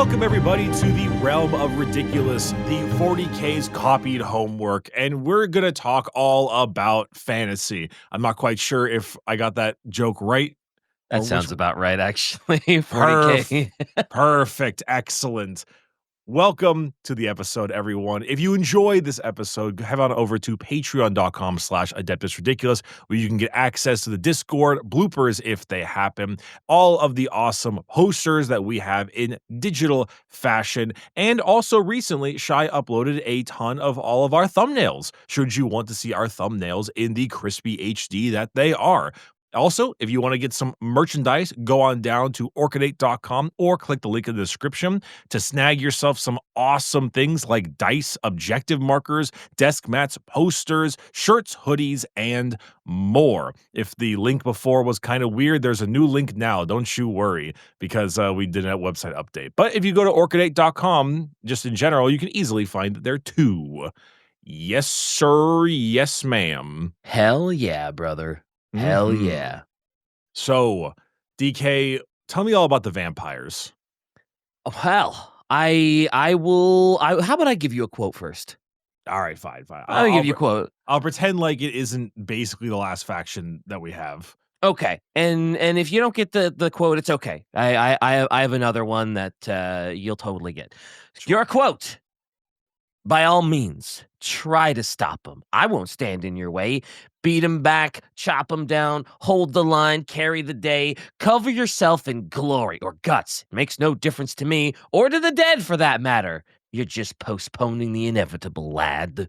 Welcome, everybody, to the realm of ridiculous, the 40K's copied homework, and we're going to talk all about fantasy. I'm not quite sure if I got that joke right. That sounds about right, actually. 40K. Perfect. Excellent. Welcome to the episode, everyone. If you enjoyed this episode, head on over to patreon.com/Adeptus Ridiculous, where you can get access to the Discord, bloopers if they happen, all of the awesome posters that we have in digital fashion, and also recently, Shai uploaded a ton of all of our thumbnails, should you want to see our thumbnails in the crispy HD that they are. Also, if you want to get some merchandise, go on down to orchidate.com or click the link in the description to snag yourself some awesome things like dice, objective markers, desk mats, posters, shirts, hoodies, and more. If the link before was kind of weird, there's a new link now. Don't you worry, because we did a website update. But if you go to orchidate.com, just in general, you can easily find it there too. Yes, sir. Yes, ma'am. Hell yeah, brother. Hell yeah. So, DK, tell me all about the vampires. Well, I will. How about I give you a quote first? All right, fine. I'll give you a quote. I'll pretend like it isn't basically the last faction that we have. Okay, and if you don't get the quote, it's okay. I have another one that you'll totally get. Sure. Your quote. By all means, try to stop him. I won't stand in your way. Beat him back, chop him down, hold the line, carry the day, cover yourself in glory or guts. It makes no difference to me, or to the dead for that matter. You're just postponing the inevitable, lad.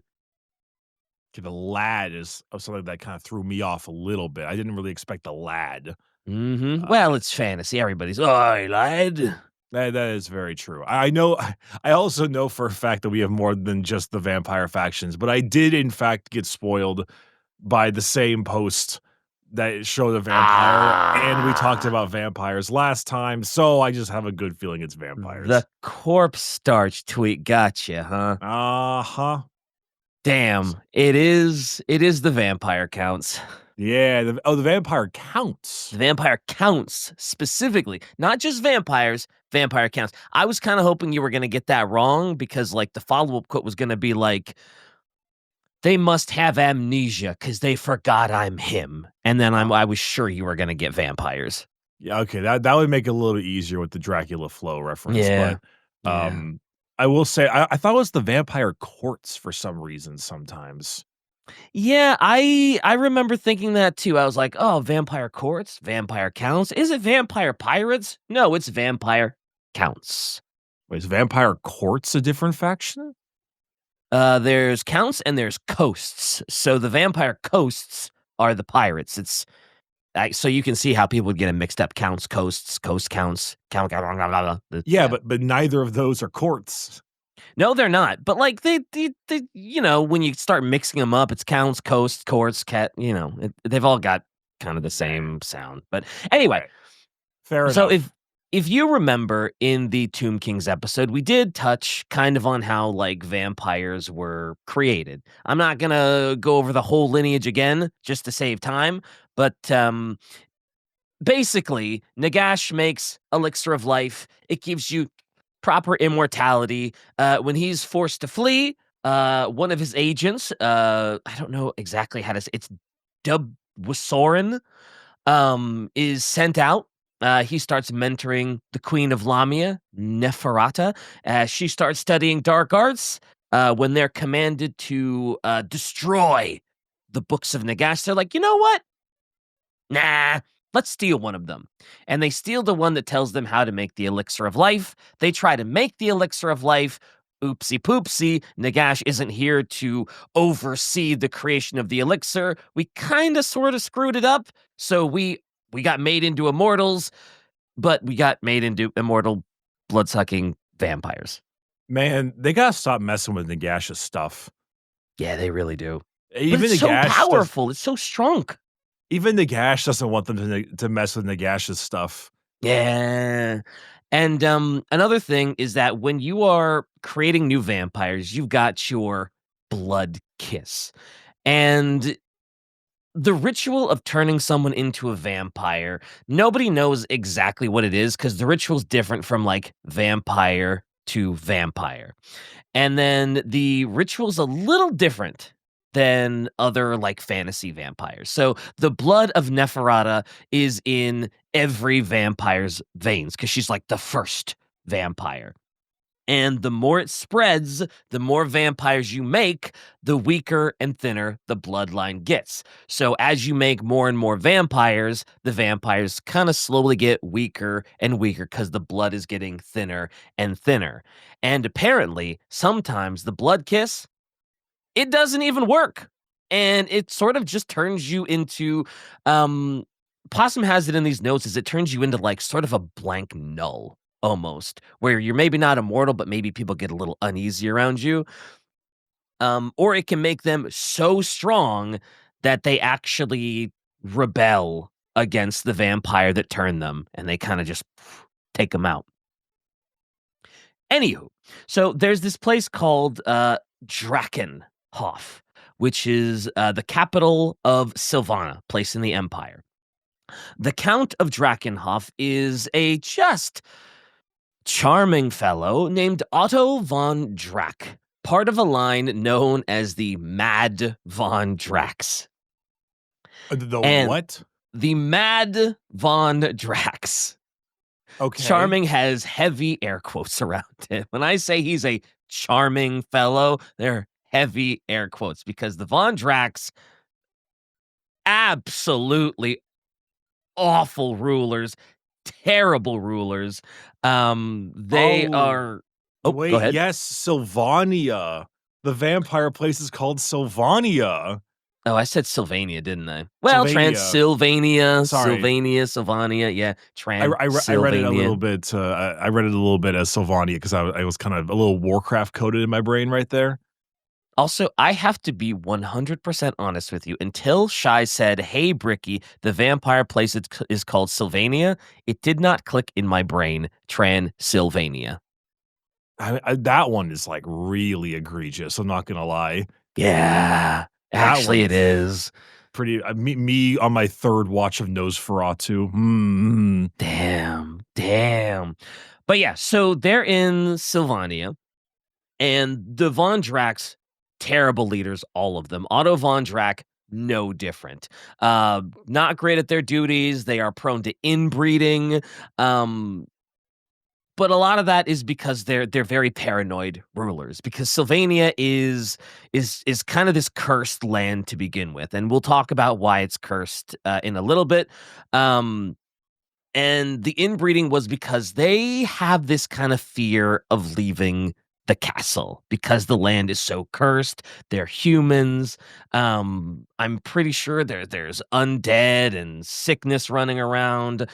Okay, the lad is something that kind of threw me off a little bit. I didn't really expect the lad. Well, it's fantasy. Everybody's, "Oi, lad." That is very true. I know. I also know for a fact that we have more than just the vampire factions, but I did in fact get spoiled by the same post that showed a vampire, and we talked about vampires last time, so I just have a good feeling it's vampires. The corpse starch tweet got you, huh? Uh-huh. Damn, it is the vampire counts. Yeah, the vampire counts. The vampire counts, specifically. Not just vampires, vampire counts. I was kind of hoping you were going to get that wrong, because, like, the follow-up quote was going to be like, they must have amnesia because they forgot I'm him. And then I was sure you were going to get vampires. Yeah, okay, that would make it a little bit easier with the Dracula flow reference. Yeah. But I will say, I thought it was the vampire courts for some reason sometimes. Yeah, I remember thinking that too. I was like, oh, vampire courts, vampire counts. Is it vampire pirates? No, it's vampire counts. Wait, is vampire courts a different faction? There's counts and there's coasts. So the vampire coasts are the pirates. It's so you can see how people would get them mixed up. Counts, coasts, coast counts, count. Yeah, but neither of those are courts. No, they're not. But like they you know, when you start mixing them up, it's counts, coasts, courts, you know, they've all got kind of the same sound. But anyway, okay. Fair enough. So if you remember in the Tomb Kings episode, we did touch kind of on how like vampires were created. I'm not gonna go over the whole lineage again just to save time, but basically, Nagash makes elixir of life. It gives you proper immortality. When he's forced to flee, one of his agents, I don't know exactly how to say it's Dubwasorin, is sent out. He starts mentoring the Queen of Lamia, Neferata, as she starts studying dark arts. When they're commanded to destroy the books of Nagash, they're like, you know what? Nah, let's steal one of them. And they steal the one that tells them how to make the elixir of life. They try to make the elixir of life. Oopsie poopsie, Nagash isn't here to oversee the creation of the elixir. We kind of sort of screwed it up. So we got made into immortals, but we got made into immortal blood-sucking vampires. Man, they gotta stop messing with Nagash's stuff. Yeah, they really do. Even but it's Nagash so powerful. It's so strong. Even Nagash doesn't want them to mess with Nagash's stuff. Yeah. And another thing is that when you are creating new vampires, you've got your blood kiss. And the ritual of turning someone into a vampire, nobody knows exactly what it is because the ritual's different from like vampire to vampire. And then the ritual's a little different than other like fantasy vampires. So the blood of Neferata is in every vampire's veins because she's like the first vampire. And the more it spreads, the more vampires you make, the weaker and thinner the bloodline gets. So as you make more and more vampires, the vampires kind of slowly get weaker and weaker because the blood is getting thinner and thinner. And apparently, sometimes the blood kiss, it doesn't even work. And it sort of just turns you into um Possum has it in these notes is it turns you into like sort of a blank null almost, where you're maybe not immortal, but maybe people get a little uneasy around you. Or it can make them so strong that they actually rebel against the vampire that turned them, and they kind of just take them out. Anywho, so there's this place called Drakenhof, which is the capital of Sylvana, place in the Empire. The Count of Drakenhof is a just charming fellow named Otto von Drack, part of a line known as the Mad von Drax. The And what? the Mad von Drax. Okay. Charming has heavy air quotes around it. When I say he's a charming fellow, they're heavy air quotes because the Von Drax, absolutely awful rulers, terrible rulers. They Oh, are. Oh, go wait, ahead. yes, Sylvania. The vampire place is called Sylvania. Oh, I said Sylvania, didn't I? Well, Sylvania. Transylvania, Sorry. Sylvania. Yeah, I read it a little Transylvania. bit. I read it a little bit as Sylvania because I was kind of a little Warcraft coded in my brain right there. Also, I have to be 100% honest with you. Until Shy said, "Hey, Bricky, the vampire place is called Sylvania," it did not click in my brain. Transylvania. That one is like really egregious. I'm not gonna lie. Yeah, That actually, it one's is. pretty. Me on my third watch of Nosferatu. Damn. But yeah, so they're in Sylvania. And the Von Drax, terrible leaders, all of them. Otto Von Drack, no different. Not great at their duties. They are prone to inbreeding. But a lot of that is because they're very paranoid rulers. Because Sylvania is kind of this cursed land to begin with, and we'll talk about why it's cursed in a little bit. And the inbreeding was because they have this kind of fear of leaving the castle because the land is so cursed. They're humans. I'm pretty sure there's undead and sickness running around.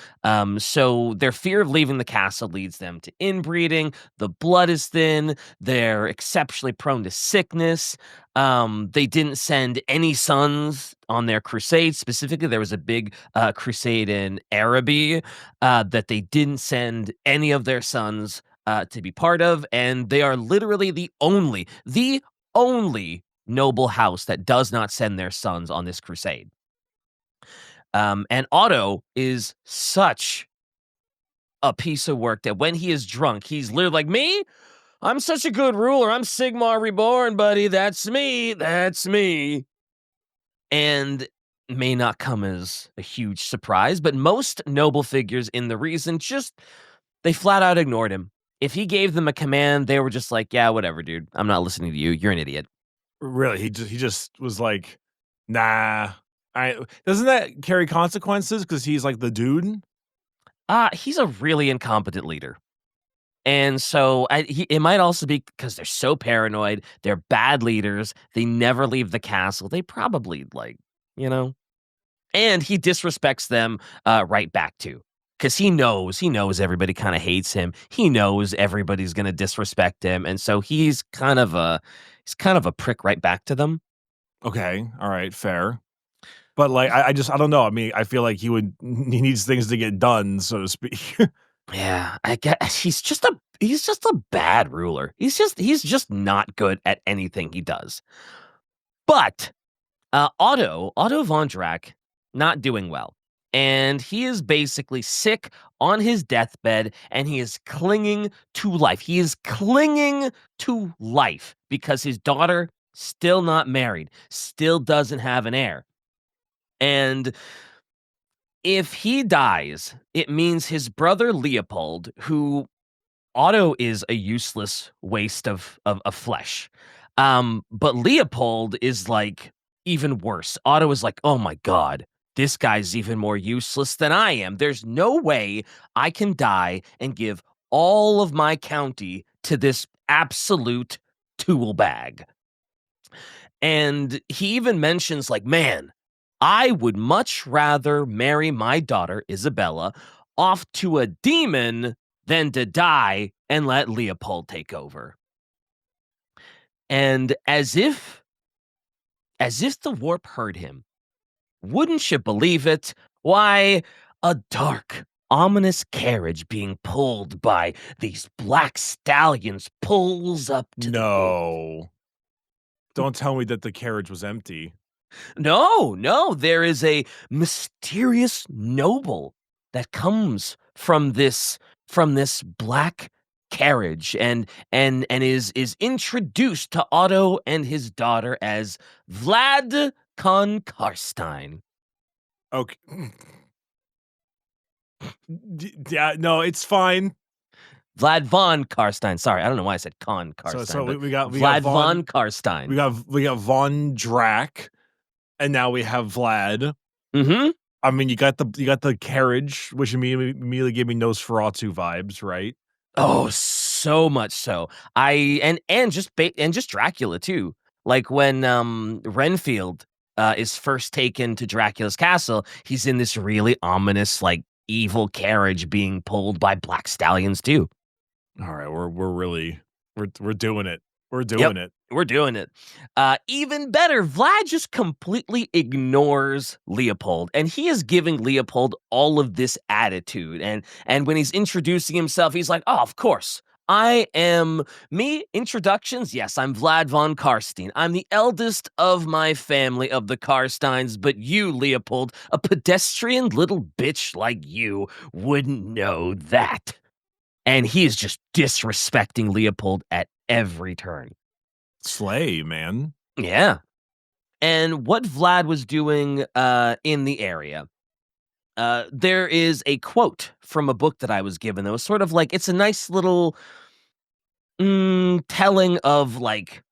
So their fear of leaving the castle leads them to inbreeding. The blood is thin. They're exceptionally prone to sickness. They didn't send any sons on their crusade. Specifically, there was a big crusade in Araby that they didn't send any of their sons to be part of, and they are literally the only noble house that does not send their sons on this crusade. And Otto is such a piece of work that when he is drunk, he's literally like, "Me? I'm such a good ruler. I'm Sigmar Reborn, buddy. That's me. That's me." And may not come as a huge surprise, but most noble figures in the reason just they flat out ignored him. If he gave them a command, they were just like, "Yeah, whatever, dude. I'm not listening to you. You're an idiot." Really, he just was like, nah. I doesn't that carry consequences because he's like the dude? He's a really incompetent leader. And so it might also be because they're so paranoid. They're bad leaders. They never leave the castle. They probably like, you know, and he disrespects them right back too. Because he knows everybody kind of hates him. He knows everybody's gonna disrespect him. And so he's kind of a prick right back to them. Okay, all right, fair. But like, I don't know. I mean, I feel like he needs things to get done, so to speak. Yeah, I guess he's just a bad ruler. He's just not good at anything he does. But Otto von Drac, not doing well. And he is basically sick on his deathbed and he is clinging to life. He is clinging to life because his daughter, still not married, still doesn't have an heir. And if he dies, it means his brother Leopold, who Otto is a useless waste of flesh. But Leopold is like even worse. Otto is like, oh my god, this guy's even more useless than I am. There's no way I can die and give all of my county to this absolute tool bag. And he even mentions, like, man, I would much rather marry my daughter, Isabella, off to a demon than to die and let Leopold take over. And as if the warp heard him, wouldn't you believe it? Why, a dark, ominous carriage being pulled by these black stallions pulls up to the gate. No. Don't tell me that the carriage was empty. No, there is a mysterious noble that comes from this black carriage and is introduced to Otto and his daughter as Vlad con Carstein. Okay. Yeah, no, it's fine. Vlad von Carstein. Sorry, I don't know why I said con Carstein. So but we got Vlad Von, von Carstein. we got Von Drac, and now we have Vlad. Mm-hmm. I mean, you got the carriage, which immediately gave me Nosferatu vibes, right? Oh, so much so. And just Dracula too. Like when Renfield is first taken to Dracula's castle, he's in this really ominous, like, evil carriage being pulled by black stallions too. All right, we're doing it. We're doing Yep. it. We're doing it. Even better, Vlad just completely ignores Leopold, and he is giving Leopold all of this attitude. And when he's introducing himself, he's like, "Oh, of course, I am me." Introductions, yes, I'm Vlad von Carstein. I'm the eldest of my family of the Carsteins, but you, Leopold, a pedestrian little bitch like you, wouldn't know that. And he is just disrespecting Leopold at every turn. Slay, man. Yeah. And what Vlad was doing in the area, there is a quote from a book that I was given that was sort of like, it's a nice little telling of, like,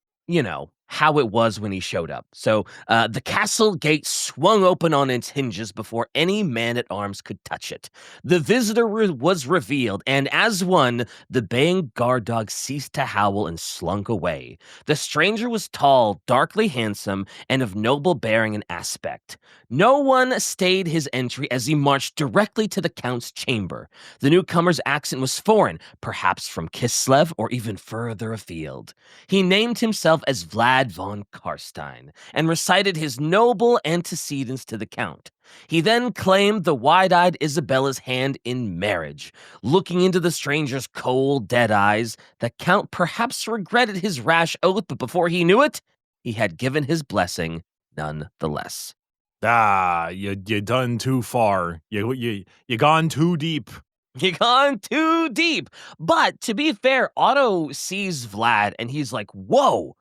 how it was when he showed up. So the castle gate swung open on its hinges before any man at arms could touch it. The visitor was revealed, and as one, the baying guard dog ceased to howl and slunk away. The stranger was tall, darkly handsome, and of noble bearing and aspect. No one stayed his entry as he marched directly to the count's chamber. The newcomer's accent was foreign, perhaps from Kislev or even further afield. He named himself as Vlad von Carstein and recited his noble antecedents to the count. He then claimed the wide-eyed Isabella's hand in marriage. Looking into the stranger's cold, dead eyes, the count perhaps regretted his rash oath, but before he knew it, he had given his blessing nonetheless. You done too far. You gone too deep. You gone too deep. But to be fair, Otto sees Vlad and he's like, whoa,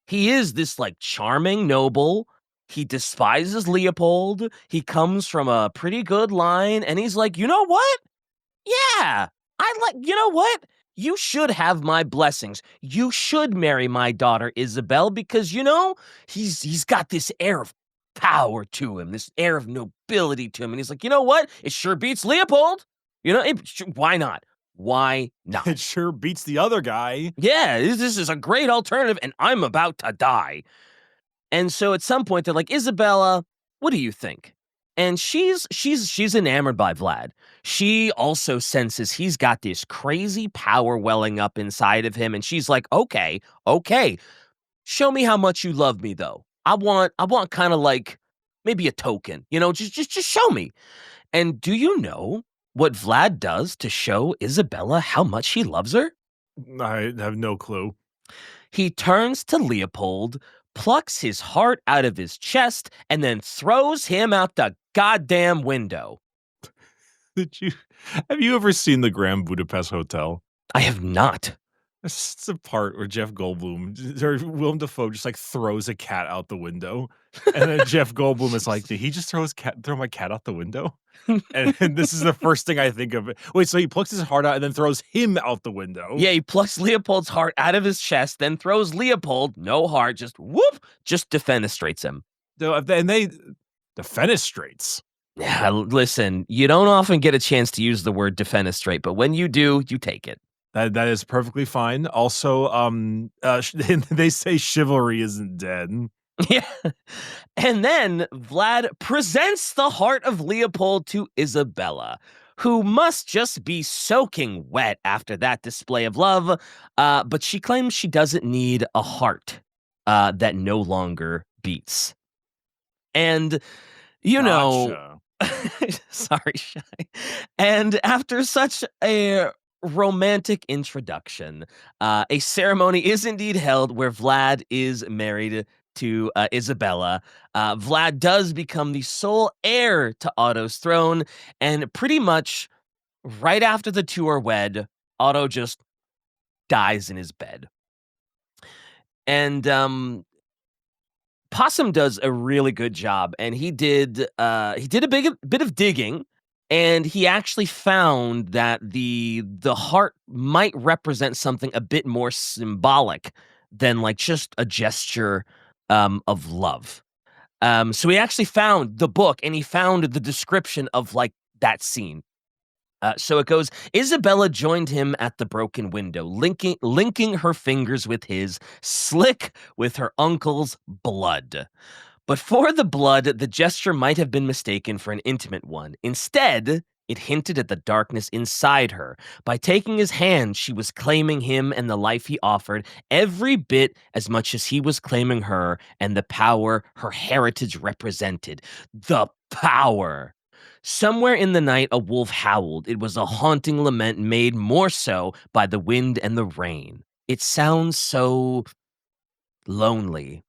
he is this, like, charming noble. He despises Leopold. He comes from a pretty good line. And he's like, you know what? Yeah, you know what? You should have my blessings. You should marry my daughter Isabel because, he's got this air of power to him, this air of nobility to him. And he's like, you know what? It sure beats Leopold. Why not? Why not? It sure beats the other guy. Yeah, this is a great alternative, and I'm about to die. And so at some point they're like, Isabella, what do you think? And she's enamored by Vlad. She also senses he's got this crazy power welling up inside of him, and she's like, okay, show me how much you love me, though. I want kind of like maybe a token, just show me. And do you know what Vlad does to show Isabella how much he loves her? I have no clue. He turns to Leopold, plucks his heart out of his chest, and then throws him out the goddamn window. Have you ever seen the Grand Budapest Hotel? I have not. It's a part where Jeff Goldblum or Willem Dafoe just like throws a cat out the window, and then Jeff Goldblum is like, "Did he just throw my cat out the window?" And this is the first thing I think of. Wait, so he plucks his heart out and then throws him out the window? Yeah, he plucks Leopold's heart out of his chest, then throws Leopold, no heart, just whoop, just defenestrates him. And they defenestrates. Yeah, listen, you don't often get a chance to use the word defenestrate, but when you do, you take it. That is perfectly fine. Also, they say chivalry isn't dead. Yeah. And then Vlad presents the heart of Leopold to Isabella, who must just be soaking wet after that display of love. But she claims she doesn't need a heart that no longer beats. And, you know, sorry, Shy. And after such a romantic introduction, a ceremony is indeed held where Vlad is married to Isabella. Vlad does become the sole heir to Otto's throne, and pretty much right after the two are wed, Otto just dies in his bed. And Possum does a really good job, and he did a bit of digging, and he actually found that the heart might represent something a bit more symbolic than like just a gesture of love. So he actually found the book, and he found the description of like that scene. So it goes, Isabella joined him at the broken window, linking her fingers with his, slick with her uncle's blood. But for the blood, the gesture might have been mistaken for an intimate one. Instead, it hinted at the darkness inside her. By taking his hand, she was claiming him and the life he offered every bit as much as he was claiming her and the power her heritage represented. The power! Somewhere in the night, a wolf howled. It was a haunting lament made more so by the wind and the rain. It sounds so lonely.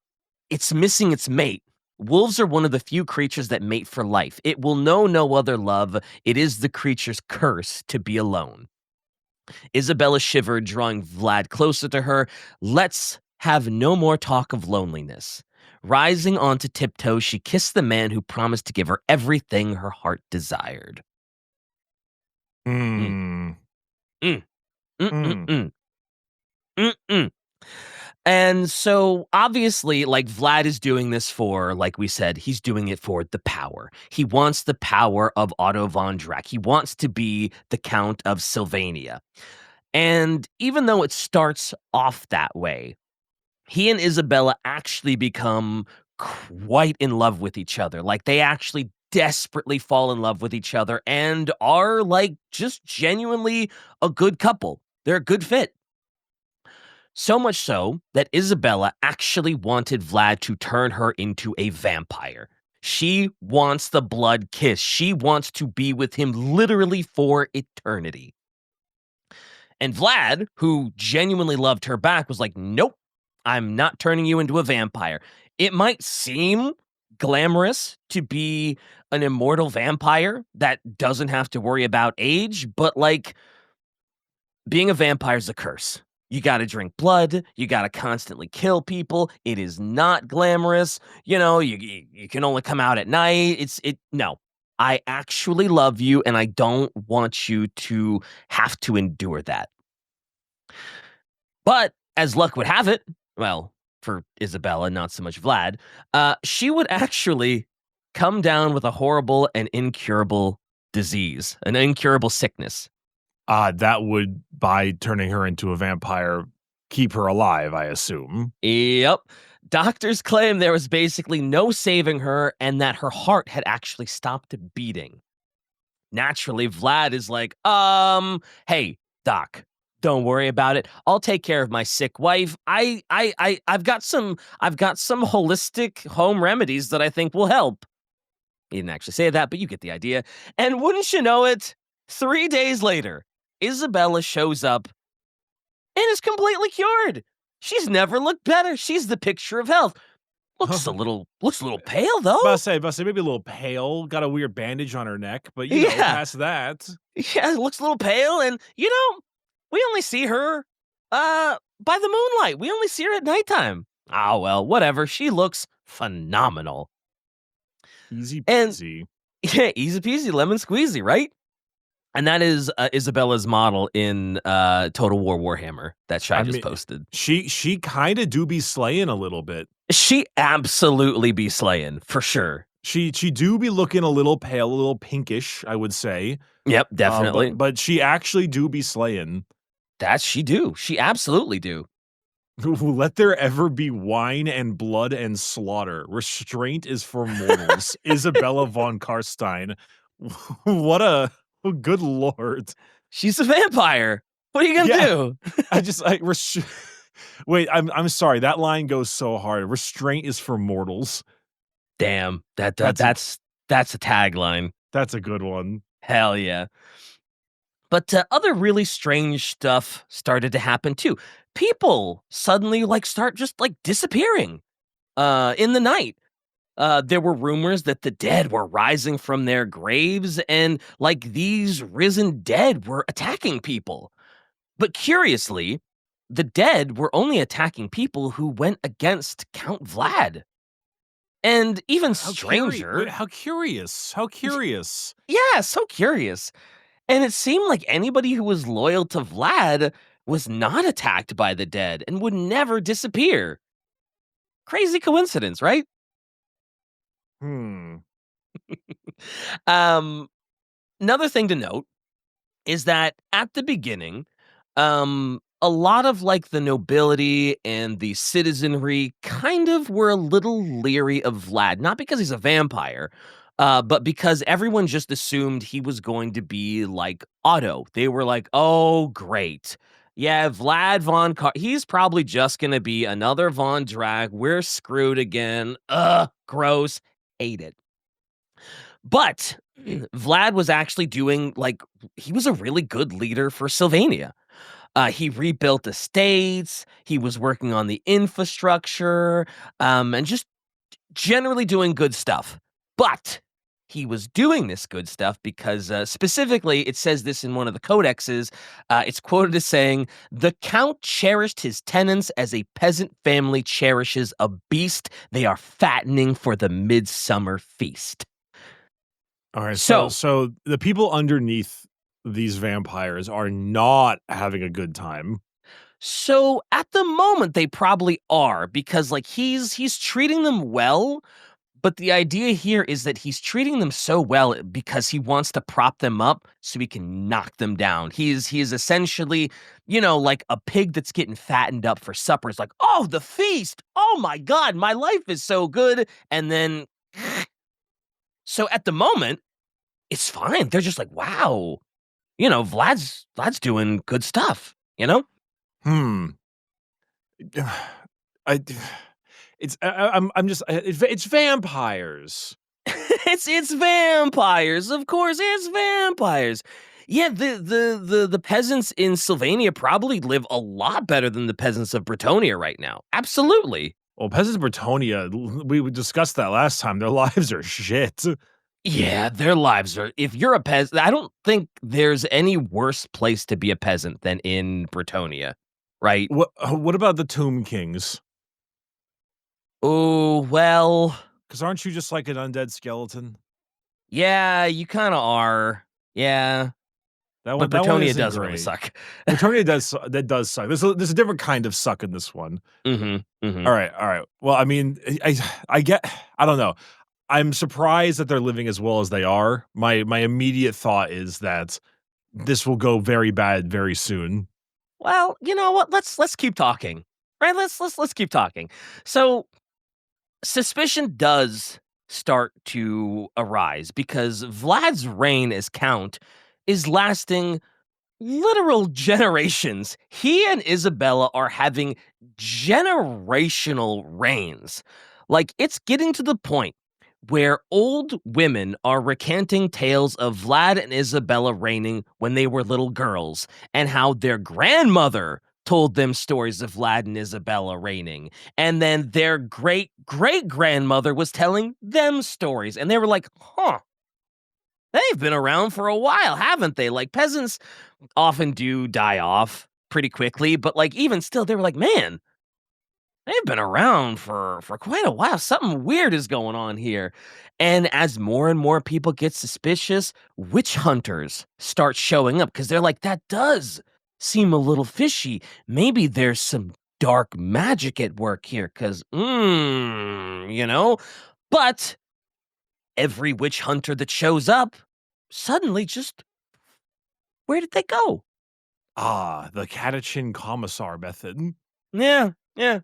It's missing its mate. Wolves are one of the few creatures that mate for life. It will know no other love. It is the creature's curse to be alone. Isabella shivered, drawing Vlad closer to her. Let's have no more talk of loneliness. Rising onto tiptoe, she kissed the man who promised to give her everything her heart desired. Mm. Mm. And so obviously, like Vlad is doing this for, like we said, he's doing it for the power. He wants the power of Otto von Drac. He wants to be the Count of Sylvania. And even though it starts off that way, he and Isabella actually become quite in love with each other. Like they actually desperately fall in love with each other and are like just genuinely a good couple. They're a good fit. So much so that Isabella actually wanted Vlad to turn her into a vampire. She wants the blood kiss. She wants to be with him literally for eternity. And Vlad, who genuinely loved her back, was like, nope, I'm not turning you into a vampire. It might seem glamorous to be an immortal vampire that doesn't have to worry about age, but like being a vampire is a curse. You got to drink blood. You got to constantly kill people. It is not glamorous. You know, you can only come out at night. No. I actually love you, and I don't want you to have to endure that. But as luck would have it, well, for Isabella, not so much Vlad, she would actually come down with a horrible and incurable disease, an incurable sickness. That would, by turning her into a vampire, keep her alive, I assume. Yep. Doctors claim there was basically no saving her and that her heart had actually stopped beating. Naturally, Vlad is like, hey, doc, don't worry about it. I'll take care of my sick wife. I've got some holistic home remedies that I think will help. He didn't actually say that, but you get the idea. And wouldn't you know it, 3 days later, Isabella shows up and is completely cured. She's never looked better. She's the picture of health. Looks a little pale About though. to say maybe a little pale, got a weird bandage on her neck, but Yeah. past that. Yeah, looks a little pale, and we only see her by the moonlight. We only see her at nighttime. Ah, well, whatever. She looks phenomenal. Easy And peasy. yeah, easy peasy, lemon squeezy, right? And that is Isabella's model in Total War Warhammer that Shai I just mean, posted. she kind of do be slaying a little bit. She absolutely be slaying for sure. She do be looking a little pale, a little pinkish, I would say. Yep, definitely. But she actually do be slaying. That she do. She absolutely do. Let there ever be wine and blood and slaughter. Restraint is for mortals. Isabella von Carstein. What a good lord. She's a vampire. What are you gonna Yeah. do? Wait, I'm sorry. That line goes so hard. Restraint is for mortals. Damn, That's that's a tagline. That's a good one. Hell yeah. But other really strange stuff started to happen too. People suddenly start just disappearing in the night. There were rumors that the dead were rising from their graves and these risen dead were attacking people. But curiously, the dead were only attacking people who went against Count Vlad. And even stranger, How curious. How curious. yeah, so curious. And it seemed like anybody who was loyal to Vlad was not attacked by the dead and would never disappear. Crazy coincidence, right? Hmm. Um, Another thing to note is that at the beginning, a lot of the nobility and the citizenry kind of were a little leery of Vlad, not because he's a vampire, but because everyone just assumed he was going to be like Otto. They were like, "Oh, great. Yeah, Vlad he's probably just going to be another Von Drag. We're screwed again. Ugh, gross. Hate it." But Vlad was actually doing he was a really good leader for Sylvania. He rebuilt estates, he was working on the infrastructure, and just generally doing good stuff. But he was doing this good stuff because specifically, it says this in one of the codexes. It's quoted as saying, "The Count cherished his tenants as a peasant family cherishes a beast they are fattening for the midsummer feast." All right, So, so the people underneath these vampires are not having a good time. So at the moment they probably are because he's treating them well, but the idea here is that he's treating them so well because he wants to prop them up so he can knock them down. He is essentially, like a pig that's getting fattened up for supper. It's like, "Oh, the feast. Oh my god, my life is so good." And then so at the moment, it's fine. They're just like, "Wow. Vlad's doing good stuff," you know? Hmm. I I'm just it's vampires. It's vampires, of course, it's vampires. Yeah, the peasants in Sylvania probably live a lot better than the peasants of Bretonia right now. Absolutely. Well, peasants of Bretonia, we discussed that last time. Their lives are shit. Yeah, their lives are if you're a peasant, I don't think there's any worse place to be a peasant than in Bretonia, right? What about the Tomb Kings? Oh, well, Because aren't you just like an undead skeleton? yeah, you kinda are. Yeah, but That one Bretonia isn't does really great. suck. Bretonia does suck. There's a different kind of suck in this one. Mhm, mhm. All right. Well, I mean, I don't know. I'm surprised that they're living as well as they are. My immediate thought is that this will go very bad very soon. Well, you know what? Let's keep talking. Right? Let's keep talking. So, suspicion does start to arise because Vlad's reign as count is lasting literal generations. He and Isabella are having generational reigns. It's getting to the point where old women are recanting tales of Vlad and Isabella reigning when they were little girls and how their grandmother told them stories of Vlad and Isabella reigning. And then their great-great-grandmother was telling them stories. And they were like, huh, they've been around for a while, haven't they? Like, peasants often do die off pretty quickly, but, like, even still, they were like, man, they've been around for quite a while. Something weird is going on here. And as more and more people get suspicious, witch hunters start showing up because they're like, that does seem a little fishy. Maybe there's some dark magic at work here because, you know? But every witch hunter that shows up suddenly just, where did they go? Ah, the Catechin Commissar method. Yeah, yeah.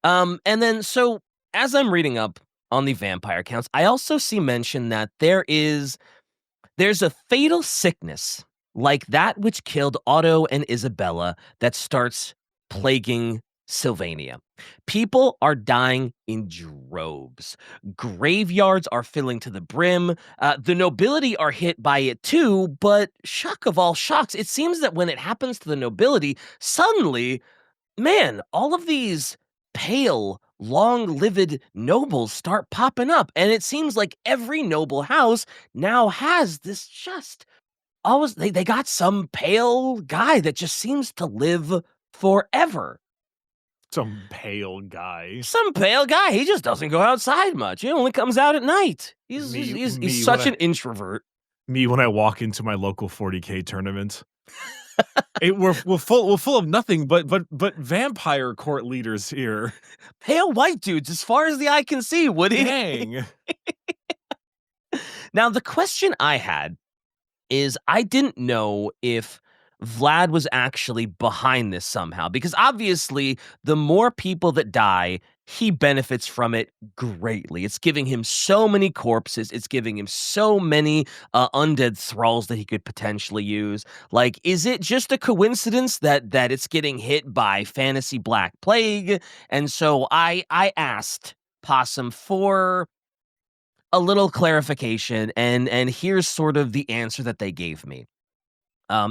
And then so as I'm reading up on the vampire counts, I also see mention that there's a fatal sickness like that which killed Otto and Isabella that starts plaguing Sylvania. People are dying in droves. Graveyards are filling to the brim. The nobility are hit by it too, but shock of all shocks, it seems that when it happens to the nobility, suddenly man, all of these pale, long-lived nobles start popping up, and it seems like every noble house now has this just always they got some pale guy that just seems to live forever. Some pale guy. Some pale guy, he just doesn't go outside much. He only comes out at night. He's such an introvert. Me when I walk into my local 40K tournament. We're full of nothing but vampire court leaders here. Pale white dudes as far as the eye can see, Woody. Dang. Now, the question I had is I didn't know if Vlad was actually behind this somehow, because obviously the more people that die, he benefits from it greatly. It's giving him so many corpses. It's giving him so many undead thralls that he could potentially use. Like, is it just a coincidence that it's getting hit by fantasy Black Plague? And so I asked Possum for a little clarification, and here's sort of the answer that they gave me.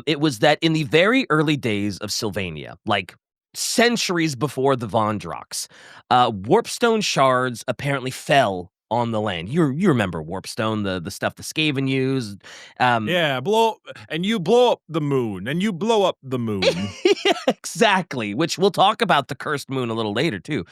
It was that in the very early days of Sylvania, like centuries before the Vondrox, warpstone shards apparently fell on the land. You remember warpstone, the stuff the Skaven used. Yeah, you blow up the moon, and you blow up the moon. Yeah, exactly, which we'll talk about the cursed moon a little later too.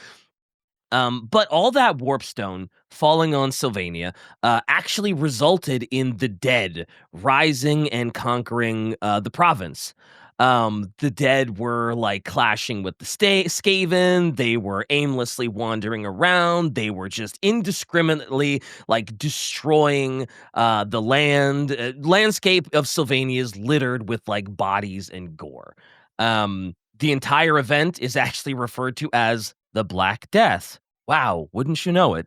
But all that warpstone falling on Sylvania actually resulted in the dead rising and conquering the province. The dead were like clashing with the Skaven. They were aimlessly wandering around. They were just indiscriminately like destroying the landscape of Sylvania is littered with like bodies and gore. The entire event is actually referred to as the Black Death. Wow, wouldn't you know it?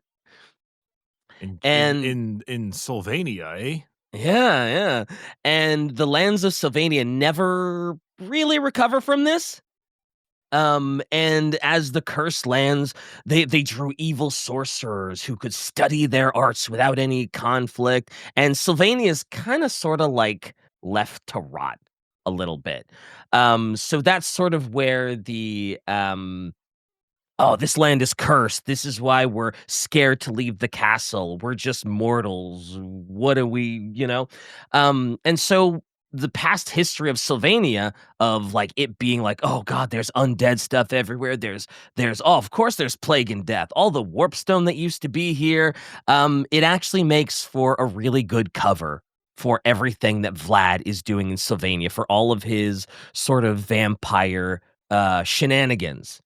In Sylvania, eh? Yeah, yeah. And the lands of Sylvania never really recover from this. And as the cursed lands, they drew evil sorcerers who could study their arts without any conflict. And Sylvania is kind of sort of like left to rot a little bit. So that's sort of where the oh, this land is cursed. This is why we're scared to leave the castle. We're just mortals. What do we, you know? And so the past history of Sylvania, of like it being like, oh God, there's undead stuff everywhere. There's oh, of course there's plague and death. All the warpstone that used to be here. It actually makes for a really good cover for everything that Vlad is doing in Sylvania, for all of his sort of vampire shenanigans.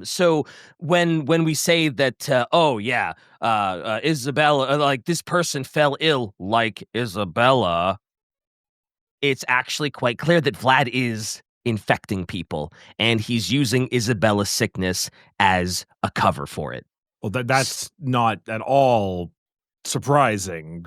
So when we say that, oh yeah, Isabella, like this person fell ill like Isabella, it's actually quite clear that Vlad is infecting people, and he's using Isabella's sickness as a cover for it. Well, that's not at all surprising.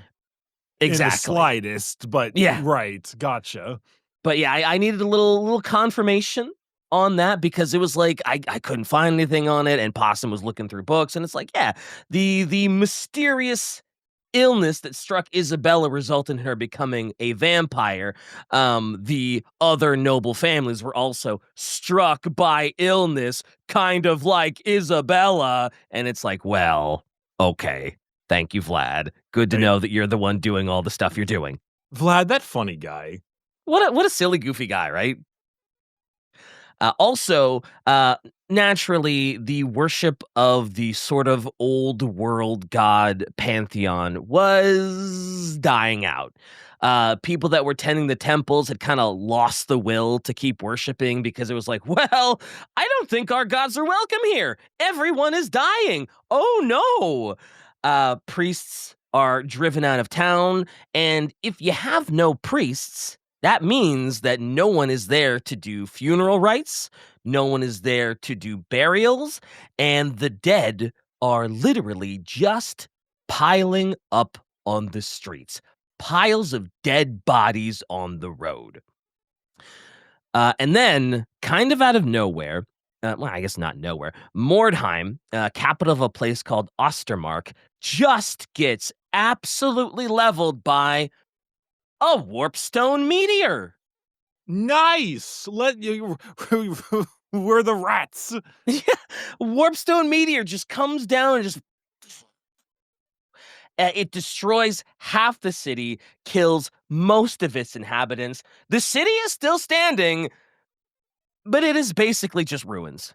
Exactly. In the slightest, but yeah, right, gotcha. But yeah, I needed a little confirmation on that, because it was like I couldn't find anything on it, and Possum was looking through books, and it's like, yeah, the mysterious illness that struck Isabella resulted in her becoming a vampire. The other noble families were also struck by illness, kind of like Isabella. And it's like, well, okay. Thank you, Vlad. Good to Hey, know that you're the one doing all the stuff you're doing. Vlad, that funny guy. What a silly, goofy guy, right? Also, naturally, the worship of the sort of old world god pantheon was dying out. People that were tending the temples had kind of lost the will to keep worshiping because it was like, well, I don't think our gods are welcome here. Everyone is dying. Oh no. Priests are driven out of town, and if you have no priests, that means that no one is there to do funeral rites, no one is there to do burials, and the dead are literally just piling up on the streets. Piles of dead bodies on the road. And then, kind of out of nowhere, well, I guess not nowhere, Mordheim, capital of a place called Ostermark, just gets absolutely leveled by a warpstone meteor. Nice. Let you. We're the rats. Yeah, warpstone meteor just comes down and just it destroys half the city, kills most of its inhabitants. The city is still standing, but it is basically just ruins.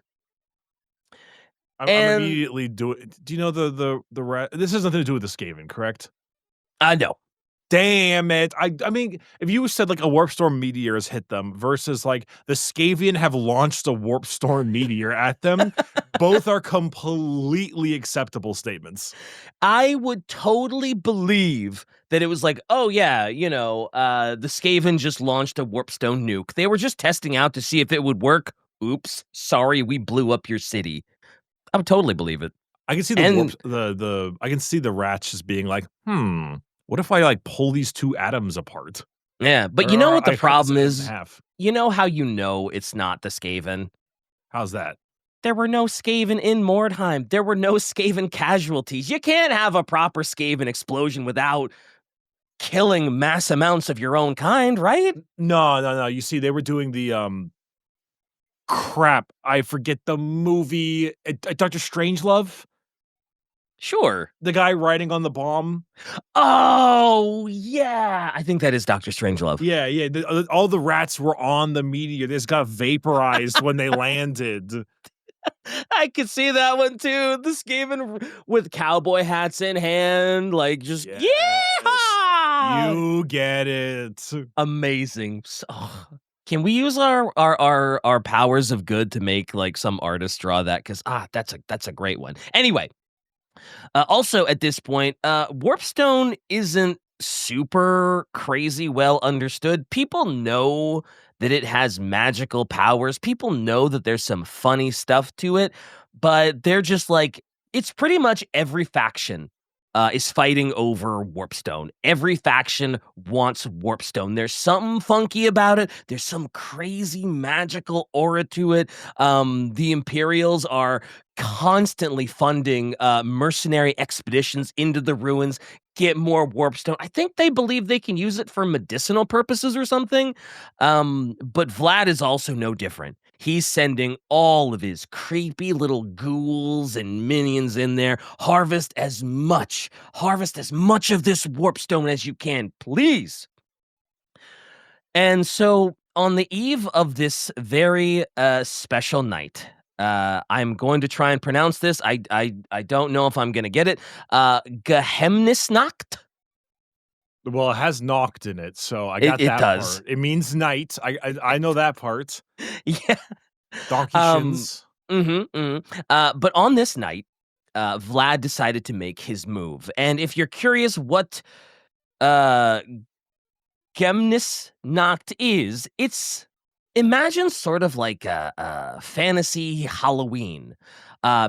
I'm And immediately doing. Do you know the rat? This has nothing to do with the Skaven, correct? no. Damn it. I mean, if you said like a warp storm meteor has hit them versus like the Skavian have launched a warp storm meteor at them, both are completely acceptable statements. I would totally believe that it was like, oh yeah, the Skaven just launched a warpstone nuke. They were just testing out to see if it would work. Oops, sorry, we blew up your city. I would totally believe it. I can see the And warp the I can see the rats just being like, what if I like pull these two atoms apart? yeah, but you know Or what the I cut this problem atom in is? half. You know how you know it's not the Skaven? How's that? There were no Skaven in Mordheim. There were no Skaven casualties. You can't have a proper Skaven explosion without killing mass amounts of your own kind, right? No. You see, they were doing the crap. I forget the movie. Dr. Strangelove, Sure. the guy riding on the bomb. Oh, yeah. I think that is Doctor Strangelove. Yeah. All the rats were on the meteor. They just got vaporized when they landed. I could see that one too. The Skaven with cowboy hats in hand, like just Yes. yeah. You get it. Amazing. Can we use our powers of good to make like some artist draw that? Because that's a great one. Anyway, also at this point, Warpstone isn't super crazy well understood. People know that it has magical powers. People know that there's some funny stuff to it, but they're just like, it's pretty much every faction is fighting over Warpstone. Every faction wants Warpstone. There's something funky about it. There's some crazy magical aura to it. The Imperials are constantly funding mercenary expeditions into the ruins, get more warpstone. I think they believe they can use it for medicinal purposes or something. But Vlad is also no different. He's sending all of his creepy little ghouls and minions in there. Harvest as much of this warpstone as you can, please. And so on the eve of this very special night, I'm going to try and pronounce this. I don't know if I'm going to get it. Geheimnisnacht. Well, it has knocked in it, so I got It that does. part. It means night. I know that part. Yeah. Donkey Um. shins. But on this night, Vlad decided to make his move. And if you're curious what uh Gemnisnacht is, it's imagine sort of like a fantasy Halloween.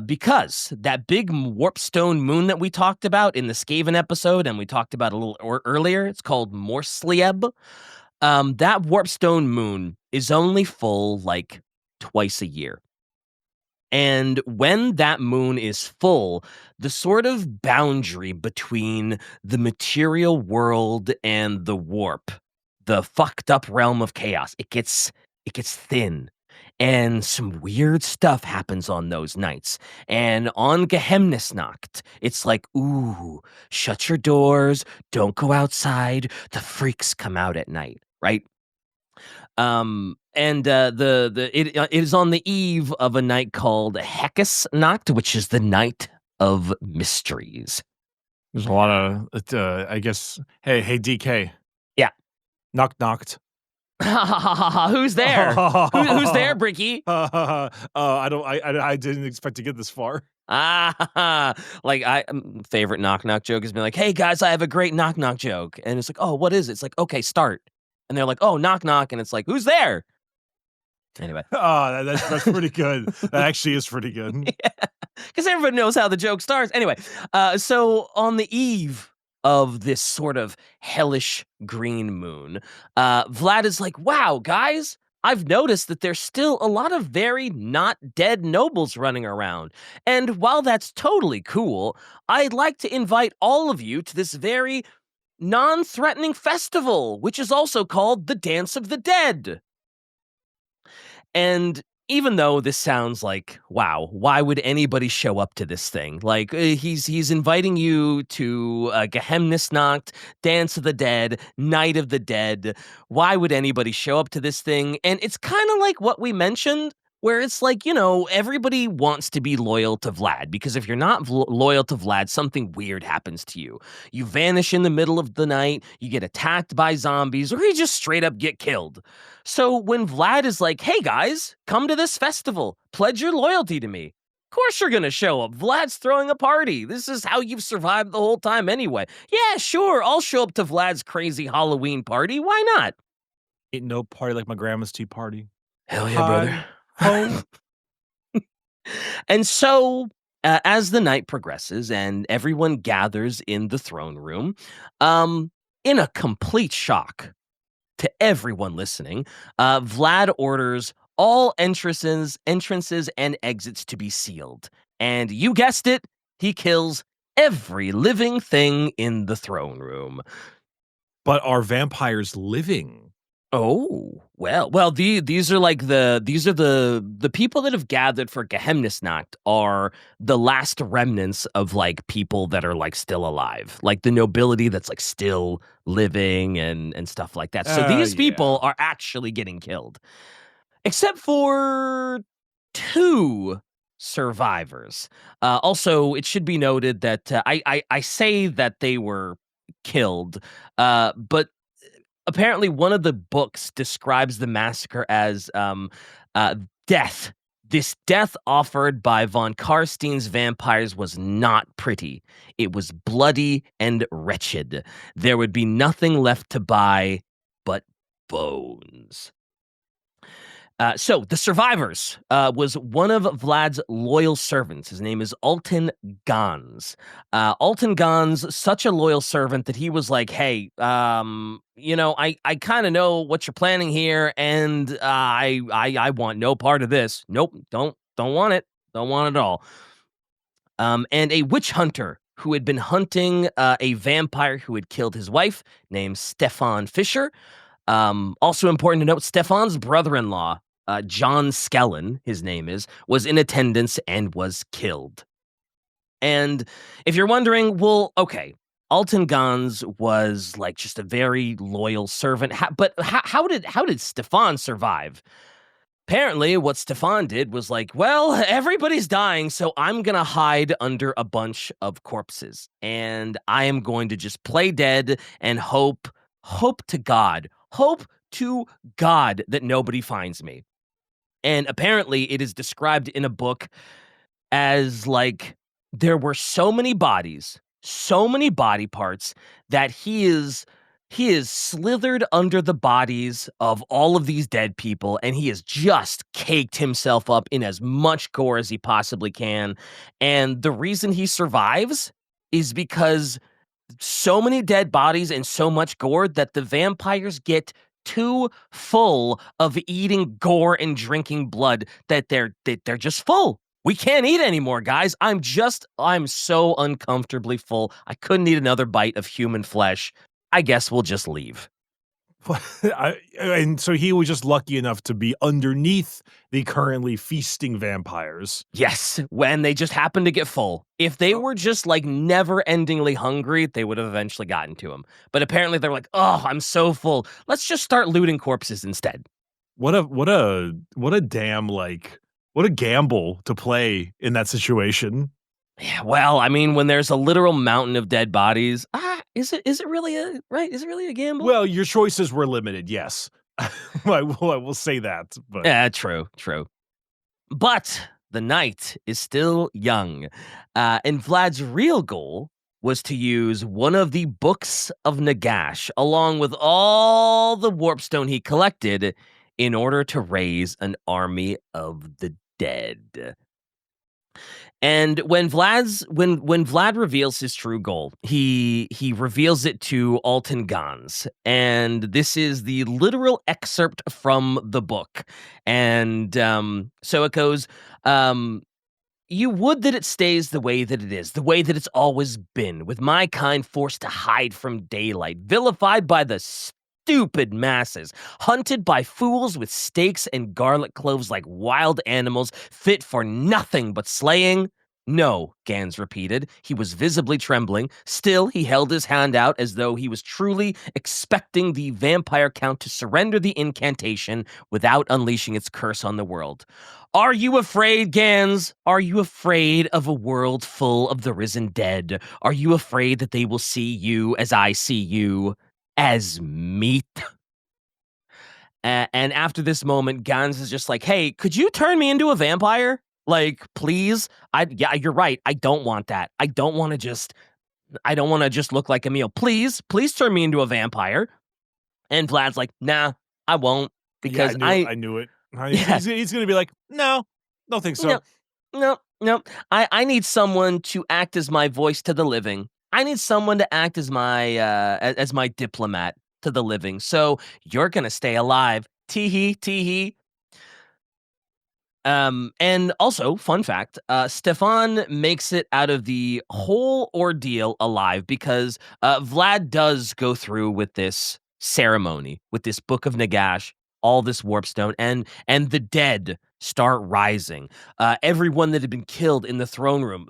Because that big warpstone moon that we talked about in the Skaven episode, and we talked about a little earlier, it's called Morslieb. That warpstone moon is only full like twice a year. And when that moon is full, the sort of boundary between the material world and the warp, the fucked up realm of chaos, it gets thin. And some weird stuff happens on those nights. And on Geheimnisnacht, it's like, ooh, shut your doors, don't go outside. The freaks come out at night, right? It is on the eve of a night called Heckesnacht, which is the night of mysteries. There's a lot of, I guess. Hey, DK. Yeah. Knocked. Who's there? Who's there, Bricky? I didn't expect to get this far. Favorite knock joke has been like, "Hey guys, I have a great knock joke," and it's like, "Oh, what is it?" It's like, "Okay, start," and they're like, "Oh, knock," and it's like, "Who's there?" Anyway. Oh, that's pretty good. That actually is pretty good. Because everybody knows how the joke starts. Anyway, so on the eve of this sort of hellish green moon, Vlad is like, wow, guys, I've noticed that there's still a lot of very not dead nobles running around. And while that's totally cool, I'd like to invite all of you to this very non-threatening festival, which is also called the Dance of the Dead. And even though this sounds like, wow, why would anybody show up to this thing? Like, he's inviting you to Geheimnisnacht, Dance of the Dead, Night of the Dead. Why would anybody show up to this thing? And it's kind of like what we mentioned, where it's like, everybody wants to be loyal to Vlad, because if you're not loyal to Vlad, something weird happens to you. You vanish in the middle of the night, you get attacked by zombies, or you just straight up get killed. So when Vlad is like, hey guys, come to this festival, pledge your loyalty to me. Of course you're gonna show up. Vlad's throwing a party. This is how you've survived the whole time anyway. Yeah, sure, I'll show up to Vlad's crazy Halloween party. Why not? Ain't no party like my grandma's tea party. Hell yeah, brother. And so, as the night progresses and everyone gathers in the throne room, in a complete shock to everyone listening, Vlad orders all entrances and exits to be sealed. And you guessed it, he kills every living thing in the throne room. But are vampires living? Oh, well, these are the people that have gathered for Geheimnisnacht are the last remnants of like people that are like still alive, like the nobility that's like still living and stuff like that. So these people are actually getting killed, except for 2 survivors. Also, it should be noted that I say that they were killed, but apparently one of the books describes the massacre as death. This death offered by von Carstein's vampires was not pretty. It was bloody and wretched. There would be nothing left to buy but bones. So the survivors was one of Vlad's loyal servants. His name is Alton Gans. Alton Gans, such a loyal servant that he was like, hey, I kind of know what you're planning here, and I want no part of this. Nope, don't want it. Don't want it at all. And a witch hunter who had been hunting a vampire who had killed his wife, named Stefan Fischer. Also important to note, Stefan's brother-in-law, John Skellen, his name is, was in attendance and was killed. And if you're wondering, well, okay, Alton Gans was like just a very loyal servant, but how did Stefan survive? Apparently, what Stefan did was like, well, everybody's dying, so I'm gonna hide under a bunch of corpses, and I am going to just play dead and hope to God that nobody finds me. And apparently it is described in a book as like there were so many bodies, so many body parts that he is slithered under the bodies of all of these dead people, and he has just caked himself up in as much gore as he possibly can. And the reason he survives is because so many dead bodies and so much gore that the vampires get too full of eating gore and drinking blood that they're just full. We can't eat anymore, guys. I'm so uncomfortably full. I couldn't eat another bite of human flesh. I guess we'll just leave. And so he was just lucky enough to be underneath the currently feasting vampires. Yes, when they just happened to get full. If they were just like never-endingly hungry, they would have eventually gotten to him. But apparently they're like, "Oh, I'm so full. Let's just start looting corpses instead." What a damn what a gamble to play in that situation. Yeah, well, I mean, when there's a literal mountain of dead bodies, is it really a right? Is it really a gamble? Well, your choices were limited, yes. I will say that, but Yeah, true. But the night is still young, and Vlad's real goal was to use one of the books of Nagash, along with all the warpstone he collected, in order to raise an army of the dead. And when Vlad reveals his true goal, he reveals it to Alton Gans, and this is the literal excerpt from the book. And so it goes, you would that it stays the way that it is, the way that it's always been, with my kind forced to hide from daylight, vilified by the stupid masses, hunted by fools with stakes and garlic cloves like wild animals, fit for nothing but slaying. No, Gans repeated. He was visibly trembling. Still, he held his hand out as though he was truly expecting the vampire count to surrender the incantation without unleashing its curse on the world. Are you afraid, Gans? Are you afraid of a world full of the risen dead? Are you afraid that they will see you as I see you, as meat? And after this moment, Gans is just like, hey, could you turn me into a vampire? Like, please? Yeah, you're right. I don't want that. I don't want to just look like a meal. Please turn me into a vampire. And Vlad's like, nah, I won't. Because I knew it. Yeah. He's gonna be like, no, don't think so. No. I need someone to act as my voice to the living. I need someone to act as my diplomat to the living. So you're gonna stay alive. Tee-hee. And also, fun fact, Stefan makes it out of the whole ordeal alive because Vlad does go through with this ceremony, with this Book of Nagash, all this warpstone, and the dead start rising. Everyone that had been killed in the throne room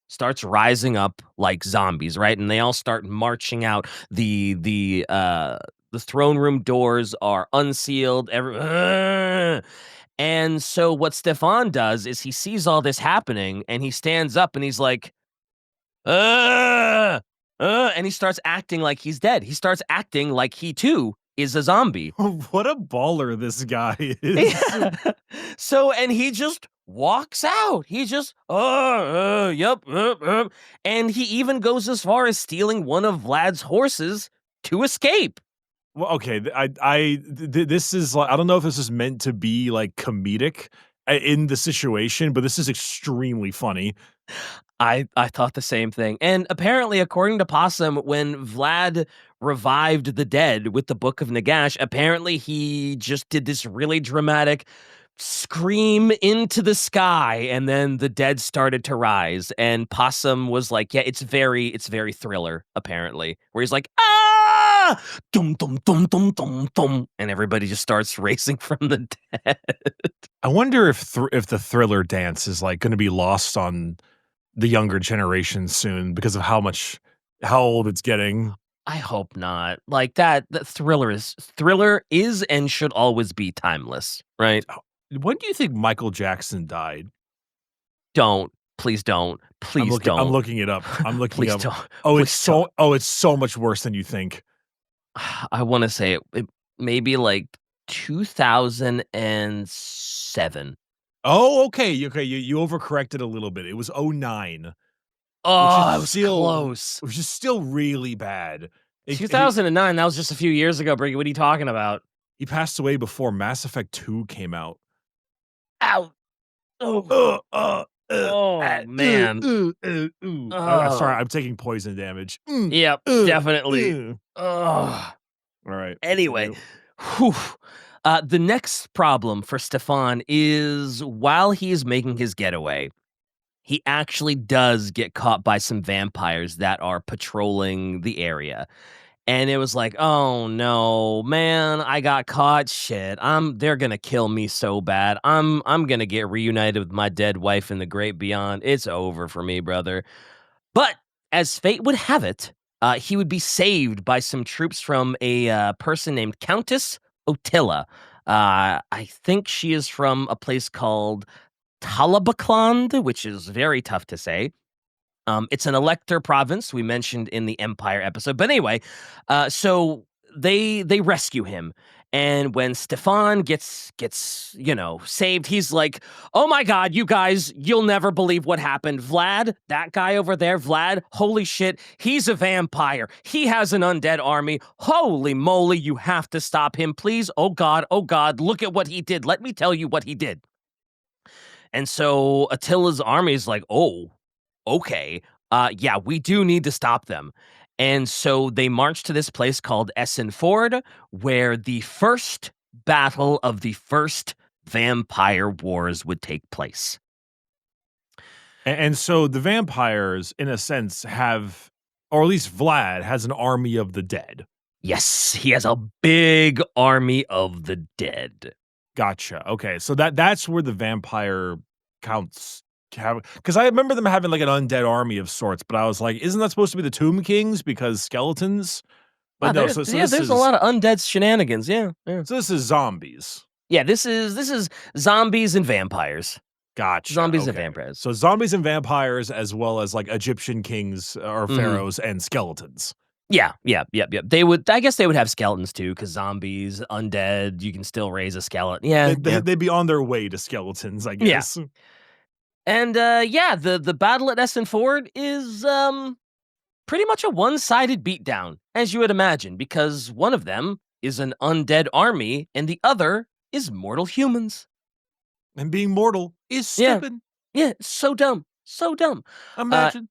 starts rising up like zombies, right? And they all start marching out. The throne room doors are unsealed. And so what Stefan does is he sees all this happening and he stands up and he's like, and he starts acting like he's dead. He starts acting like he too is a zombie. What a baller this guy is. Yeah. So, and he just walks out. He just, yep. And he even goes as far as stealing one of Vlad's horses to escape. Well, okay, this is like, I don't know if this is meant to be like comedic in the situation, but this is extremely funny. I thought the same thing. And apparently, according to Possum, when Vlad revived the dead with the Book of Nagash, apparently he just did this really dramatic scream into the sky, and then the dead started to rise. And Possum was like, yeah, it's very Thriller, apparently, where he's like, ah, dum dum dum dum dum dum, and everybody just starts racing from the dead. I wonder if the Thriller dance is like going to be lost on the younger generation soon because of how old it's getting. I hope not. Like that Thriller is and should always be timeless, right? When do you think Michael Jackson died? Please don't. Please I'm don't. looking it up. I'm looking Please up. don't. Oh, Please it's so much worse than you think. I want to say it maybe like 2007. Oh, okay. You overcorrected a little bit. It was 2009. Oh, I was close. Which is still really bad. 2009, that was just a few years ago, Briggy. What are you talking about? He passed away before Mass Effect 2 came out. Ow. Oh, man. Sorry, I'm taking poison damage. Yep, definitely. All right. Anyway, whew. The next problem for Stefan is while he is making his getaway, he actually does get caught by some vampires that are patrolling the area. And it was like, "Oh no, man, I got caught. Shit. They're going to kill me so bad. I'm going to get reunited with my dead wife in the great beyond. It's over for me, brother." But as fate would have it, he would be saved by some troops from a person named Countess Otilla. I think she is from a place called Talabakland, which is very tough to say. It's an elector province we mentioned in the Empire episode. But anyway, so they rescue him, and when Stefan gets saved, he's like, "Oh my God, you guys, you'll never believe what happened. Vlad, that guy over there, Vlad, holy shit, he's a vampire. He has an undead army. Holy moly, you have to stop him, please. Oh God, look at what he did. Let me tell you what he did." And so Attila's army is like, "Oh, okay. Yeah, we do need to stop them." And so they march to this place called Essen Ford, where the first battle of the first vampire wars would take place. And so the vampires, in a sense, have, or at least Vlad has an army of the dead. Yes, he has a big army of the dead. Gotcha. Okay, so that's where the vampire counts have, because I remember them having like an undead army of sorts, but I was like, isn't that supposed to be the Tomb Kings because skeletons? But no, so this There's is a lot of undead shenanigans. Yeah. so this is zombies. Yeah, this is zombies and vampires. Gotcha. Zombies and Okay. vampires. So zombies and vampires, as well as like Egyptian kings or pharaohs and skeletons. Yeah. They would, I guess they would have skeletons too, because zombies, undead, you can still raise a skeleton. Yeah. They'd be on their way to skeletons, I guess. Yeah. And the battle at Essen Ford is pretty much a one-sided beatdown, as you would imagine, because one of them is an undead army and the other is mortal humans. And being mortal is stupid. Yeah, so dumb. So dumb. Imagine.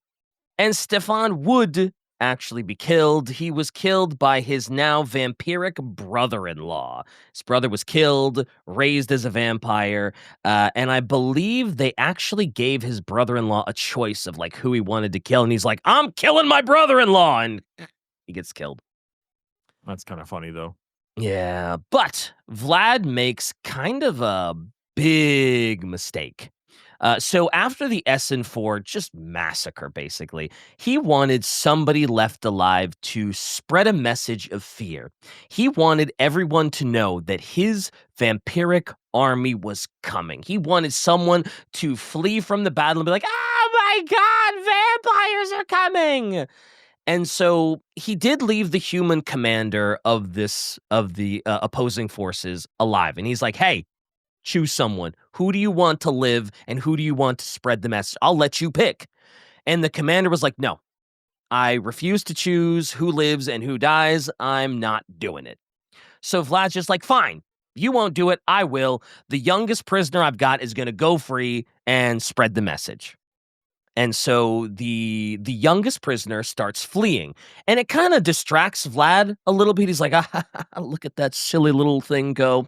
And Stefan would actually be killed. He was killed by his now vampiric brother-in-law. His brother was killed, raised as a vampire, and I believe they actually gave his brother-in-law a choice of like who he wanted to kill, and he's like, "I'm killing my brother-in-law," and he gets killed. That's kind of funny though. Yeah, but Vlad makes kind of a big mistake. So after the Essen Ford just massacre, basically, he wanted somebody left alive to spread a message of fear. He wanted everyone to know that his vampiric army was coming. He wanted someone to flee from the battle and be like, "Oh my God, vampires are coming!" And so he did leave the human commander of the opposing forces alive, and he's like, "Hey, choose someone. Who do you want to live and who do you want to spread the message? I'll let you pick." And the commander was like, "No, I refuse to choose who lives and who dies. I'm not doing it." So Vlad's just like, "Fine, you won't do it. I will. The youngest prisoner I've got is going to go free and spread the message." And so the youngest prisoner starts fleeing, and it kind of distracts Vlad a little bit. He's like, "Ah, look at that silly little thing go."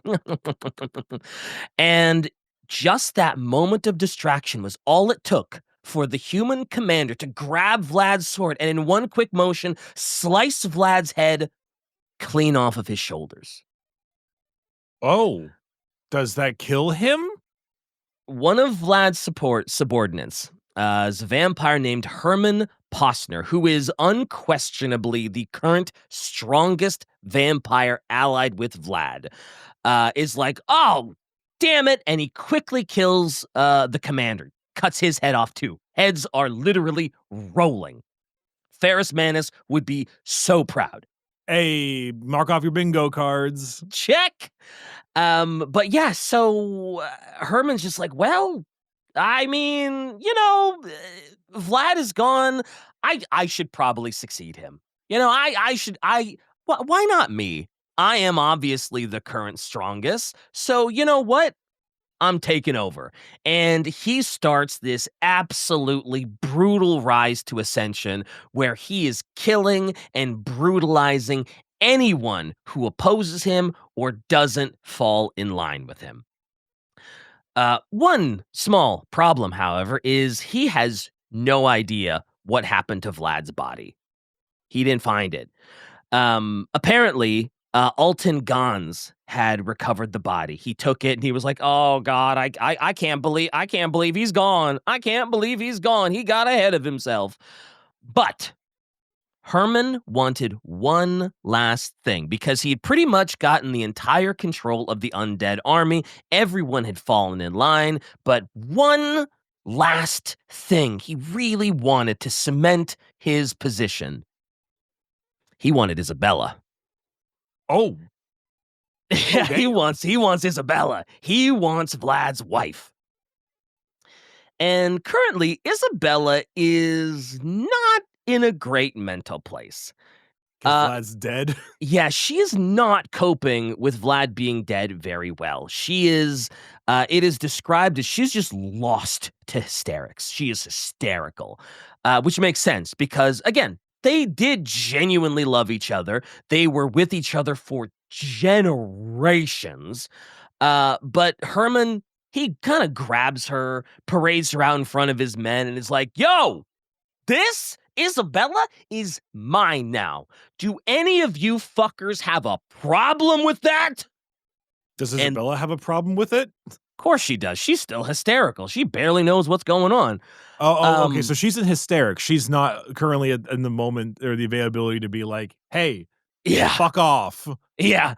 And just that moment of distraction was all it took for the human commander to grab Vlad's sword and in one quick motion slice Vlad's head clean off of his shoulders. Oh, does that kill him? One of Vlad's subordinates is a vampire named Herman Posner, who is unquestionably the current strongest vampire allied with Vlad, is like, "Oh, damn it," and he quickly kills the commander, cuts his head off too. Heads are literally rolling. Ferris Manus would be so proud. Hey, mark off your bingo cards. Check. But yeah, so Herman's just like, "Well, I mean, Vlad is gone. I should probably succeed him. Why not me? I am obviously the current strongest. So you know what? I'm taking over." And he starts this absolutely brutal rise to ascension where he is killing and brutalizing anyone who opposes him or doesn't fall in line with him. One small problem, however, is he has no idea what happened to Vlad's body. He didn't find it. Apparently, Alton Gans had recovered the body. He took it and he was like, "Oh God, I can't believe he's gone. I can't believe he's gone. He got ahead of himself." But Herman wanted one last thing because he had pretty much gotten the entire control of the undead army. Everyone had fallen in line, but one last thing he really wanted to cement his position. He wanted Isabella. Oh, Yeah, he damn. wants Isabella. He wants Vlad's wife. And currently, Isabella is not in a great mental place. Because Vlad's dead. Yeah, she is not coping with Vlad being dead very well. She is, it is described as she's just lost to hysterics. She is hysterical, which makes sense because, again, they did genuinely love each other. They were with each other for generations. But Herman, he kind of grabs her, parades her out in front of his men, and is like, "Yo, this Isabella is mine now. Do any of you fuckers have a problem with that?" Does Isabella have a problem with it? Of course she does. She's still hysterical. She barely knows what's going on. Okay. So she's in hysterics. She's not currently in the moment or the availability to be like, "Hey, Yeah. fuck off." Yeah.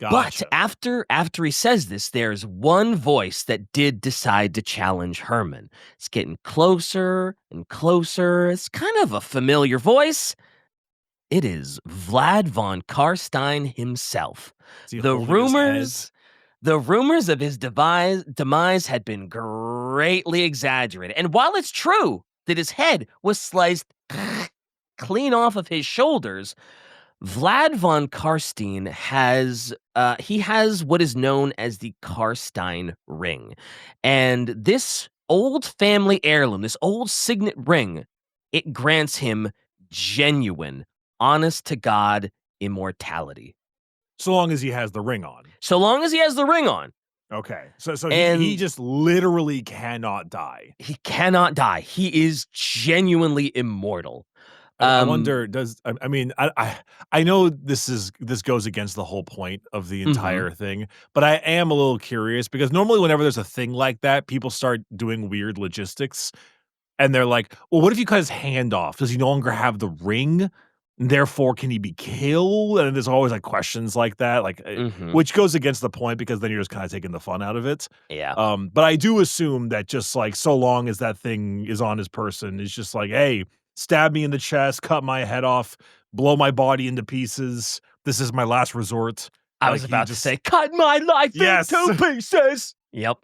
Gotcha. But after he says this, there's one voice that did decide to challenge Herman. It's getting closer and closer. It's kind of a familiar voice. It is Vlad von Carstein himself. The rumors of his demise had been greatly exaggerated. And while it's true that his head was sliced clean off of his shoulders, Vlad von Carstein has what is known as the Carstein ring. And this old family heirloom, this old signet ring, it grants him genuine, honest to God immortality. So long as he has the ring on. So long as he has the ring on. Okay. So he just literally cannot die. He cannot die. He is genuinely immortal. I wonder, I know this goes against the whole point of the entire thing, but I am a little curious because normally whenever there's a thing like that, people start doing weird logistics and they're like, "Well, what if you cut his hand off? Does he no longer have the ring? Therefore, can he be killed?" And there's always like questions like that, like which goes against the point because then you're just kind of taking the fun out of it. Yeah. But I do assume that just like so long as that thing is on his person, it's just like, "Hey, stab me in the chest, cut my head off, blow my body into pieces. This is my last resort." I was about to say, "Cut my life into pieces." Yep.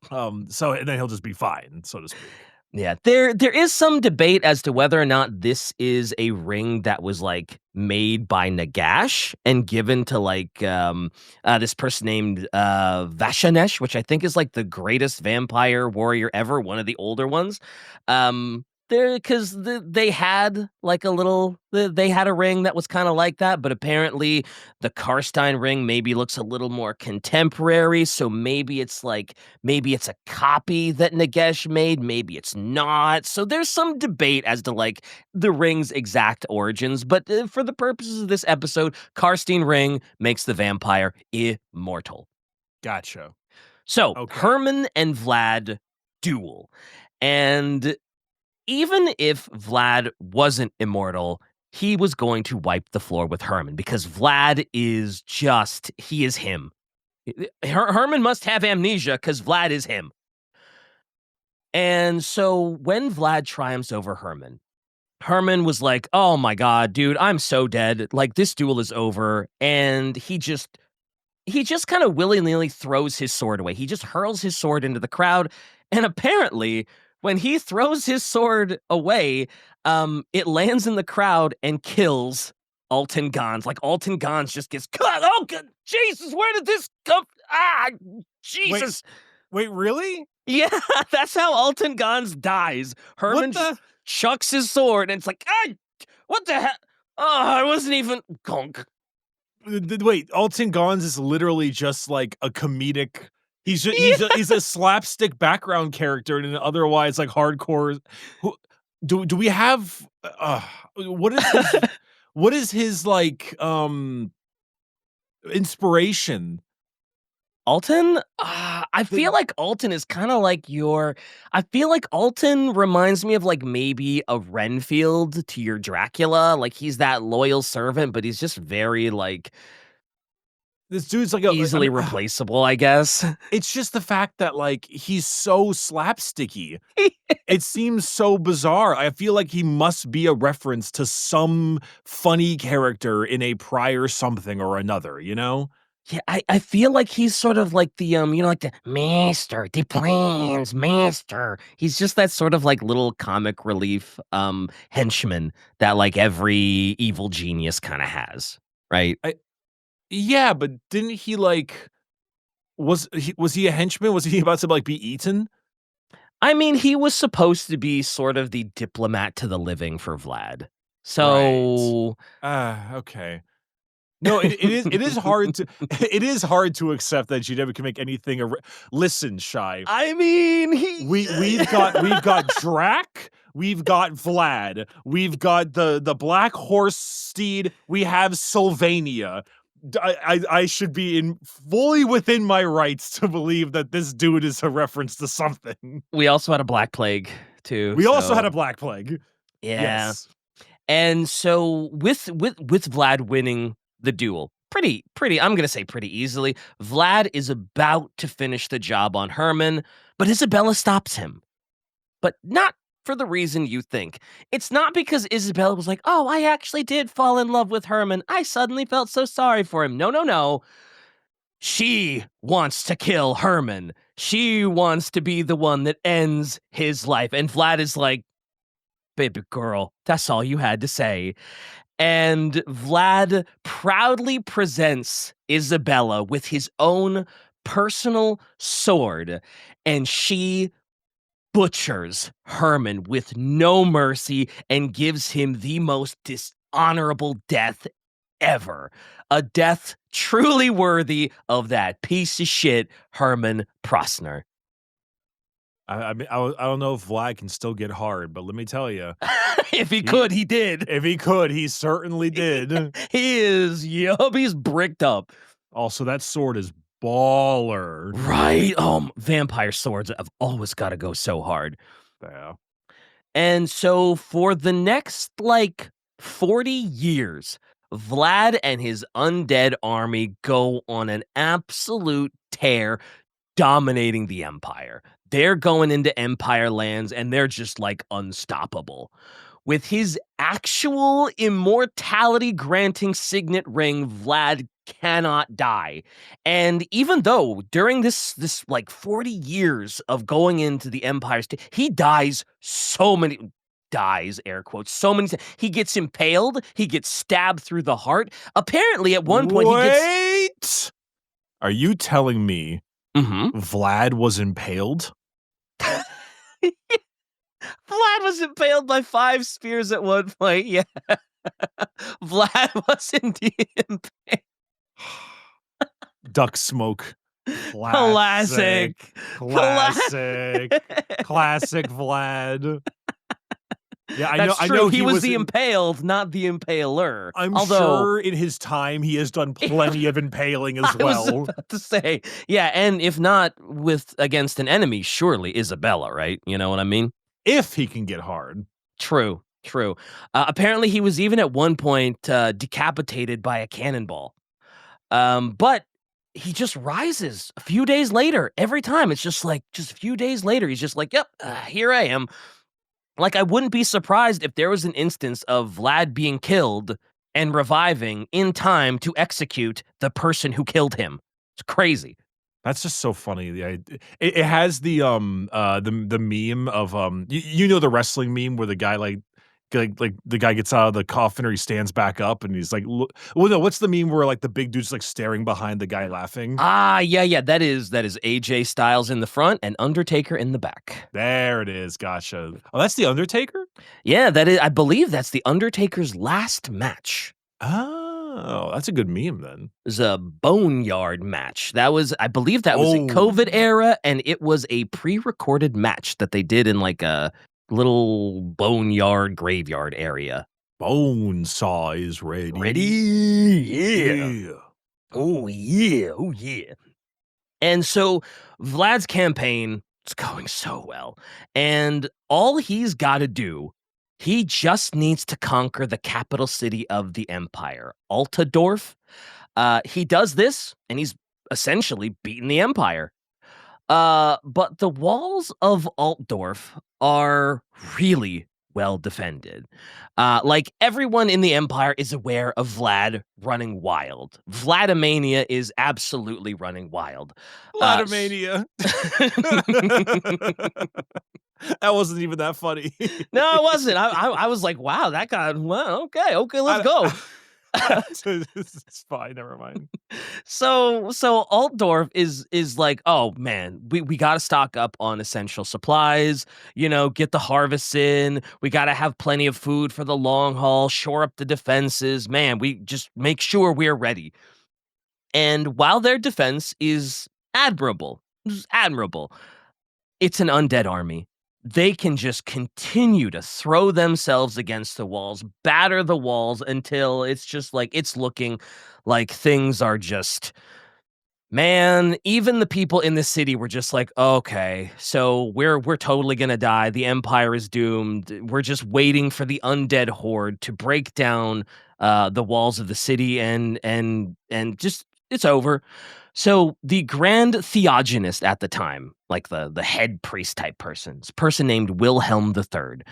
So and then he'll just be fine, so to speak. Yeah, there is some debate as to whether or not this is a ring that was like made by Nagash and given to like this person named Vashanesh, which I think is like the greatest vampire warrior ever, one of the older ones. Because they had like they had a ring that was kind of like that, but apparently the Carstein ring maybe looks a little more contemporary. So maybe it's a copy that Nagesh made, maybe it's not. So there's some debate as to like the ring's exact origins. But for the purposes of this episode, Carstein ring makes the vampire immortal. Gotcha. So Herman and Vlad duel, and even if Vlad wasn't immortal, he was going to wipe the floor with Herman because Vlad is he is him. Herman must have amnesia because Vlad is him. And so when Vlad triumphs over Herman, Herman was like, "Oh my God, dude, I'm so dead. Like, this duel is over." And he just kind of willy-nilly throws his sword away. He just hurls his sword into the crowd. And apparently, when he throws his sword away, it lands in the crowd and kills Alton Gans. Like, Alton Gans just gets cut. Oh, God, Jesus, where did this come? Jesus. Wait, really? Yeah, that's how Alton Gans dies. Herman chucks his sword, and it's like, what the hell? Oh, I wasn't even... Gonk. Wait, Alton Gons is literally just like a comedic. He's a slapstick background character in an otherwise like hardcore. Who, do we have? What is his? What is his like inspiration? Alton? I feel The- like Alton is kind of like I feel like Alton reminds me of like maybe a Renfield to your Dracula. Like he's that loyal servant, but he's just very like This dude's like easily replaceable, I guess. it's just the fact that like he's so slapsticky. It seems so bizarre. I feel like he must be a reference to some funny character in a prior something or another, you know? Yeah, I feel like he's sort of like the like the master, the plans, master. He's just that sort of like little comic relief henchman that like every evil genius kind of has, right? Yeah, but didn't he like was he a henchman? Was he about to like be eaten? I mean, he was supposed to be sort of the diplomat to the living for Vlad. Right. So Okay. No, it is hard to it is hard to accept that you never can make anything listen, Shy. I mean, We've got Drac, we've got Vlad, we've got the black horse steed, we have Sylvania. I should be fully within my rights to believe that this dude is a reference to something. we also had a black plague too. We also had so a black plague. yeah. Yes. And so with Vlad winning the duel, pretty I'm going to say pretty easily, Vlad is about to finish the job on Herman, but Isabella stops him. But not for the reason you think. It's not because Isabella was like, "Oh, I actually did fall in love with Herman. I suddenly felt so sorry for him." No, no, no. She wants to kill Herman. She wants to be the one that ends his life. And Vlad is like, "Baby girl, that's all you had to say." And Vlad proudly presents Isabella with his own personal sword, and she butchers Herman with no mercy and gives him the most dishonorable death ever. A death truly worthy of that piece of shit, Herman Posner. I mean, I don't know if Vlad can still get hard, but let me tell you, If he could, he did. if he could, he certainly did. He is, yup, he's bricked up. Also, that sword is baller. Right? Vampire swords have always got to go so hard. Yeah. And so for the next like 40 years, Vlad and his undead army go on an absolute tear, dominating the empire. They're going into empire lands and they're just like unstoppable. With his actual immortality granting signet ring, Vlad cannot die. And even though during this like 40 years of going into the empire state, he dies so many dies air quotes so many he gets impaled, he gets stabbed through the heart. Apparently at one point Wait! Are you telling me Mhm. Vlad was impaled? Vlad was impaled by 5 spears at one point. Yeah. Vlad was indeed impaled. Duck smoke. Classic. Classic. Classic Vlad. Yeah, I That's know. true. I know He was the in- impaled, not the impaler. I'm Although, sure in his time he has done plenty of impaling as I was well. about to say, yeah, and if not with against an enemy, surely Isabella, right? You know what I mean? If he can get hard. True, true. Apparently, he was even at one point decapitated by a cannonball. But he just rises a few days later. Every time, it's just like just a few days later, he's just like, "Yep, here I am." Like, I wouldn't be surprised if there was an instance of Vlad being killed and reviving in time to execute the person who killed him. It's crazy. That's just so funny. It has the meme of you know the wrestling meme where the guy like the guy gets out of the coffin or he stands back up and he's like well no, what's the meme where like the big dude's like staring behind the guy laughing? Yeah. That is AJ Styles in the front and Undertaker in the back. There it is. Gotcha. Oh, that's the Undertaker? Yeah, that is. I believe that's the Undertaker's last match. Oh, Oh, that's a good meme then. It was a boneyard match. I believe that was a Oh. COVID era, and it was a pre-recorded match that they did in like a little boneyard graveyard area. Bone saw is ready. Ready? Yeah. Yeah. Oh yeah. Oh yeah. And so Vlad's campaign is going so well. And all he's got to do, he just needs to conquer the capital city of the empire, Altadorf. He does this, and he's essentially beaten the empire. But the walls of Altdorf are really well defended. Like everyone in the empire is aware of Vlad running wild. Vladimania is absolutely running wild. Vladimania. That wasn't even that funny. No, it wasn't. I was like, wow, that guy. Well, okay, let's go. It's fine. Never mind. So Altdorf is like, oh man, we got to stock up on essential supplies, get the harvests in. We got to have plenty of food for the long haul, shore up the defenses. Man, we just make sure we're ready. And while their defense is admirable, it's an undead army. They can just continue to throw themselves against the walls, batter the walls until it's just like it's looking like things are just, man, even the people in the city were just like, okay, so we're totally gonna die. The empire is doomed. We're just waiting for the undead horde to break down the walls of the city and just it's over. So the grand theogenist at the time, like the head priest type person named Wilhelm III.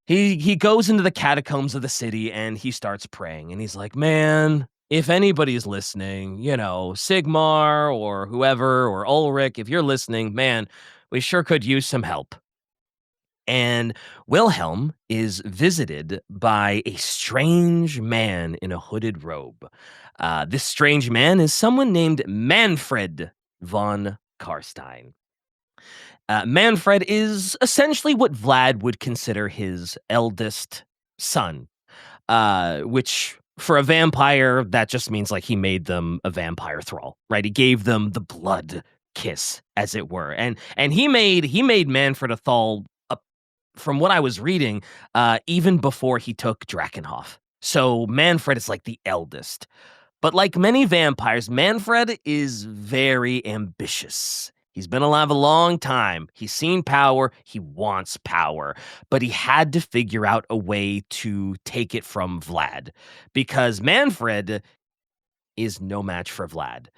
He goes into the catacombs of the city and he starts praying, and he's like, man, if anybody's listening, Sigmar or whoever or Ulrich, if you're listening, man, we sure could use some help. And Wilhelm is visited by a strange man in a hooded robe. This strange man is someone named Manfred von Carstein. Manfred is essentially what Vlad would consider his eldest son, which for a vampire, that just means like he made them a vampire thrall, right? He gave them the blood kiss, as it were. And he made Manfred a thrall, from what I was reading, even before he took Drakenhof. So Manfred is like the eldest. But like many vampires, Manfred is very ambitious. He's been alive a long time. He's seen power. He wants power. But he had to figure out a way to take it from Vlad, because Manfred is no match for Vlad.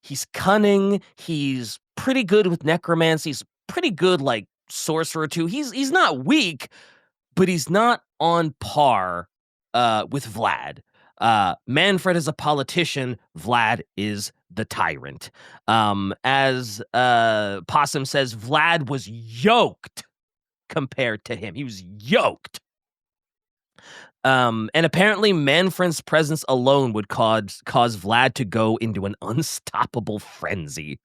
He's cunning. He's pretty good with necromancy. He's pretty good, like, sorcerer too. He's not weak, but he's not on par with Vlad. Manfred is a politician. Vlad is the tyrant. As Possum says, Vlad was yoked compared to him. He was yoked. And apparently Manfred's presence alone would cause Vlad to go into an unstoppable frenzy.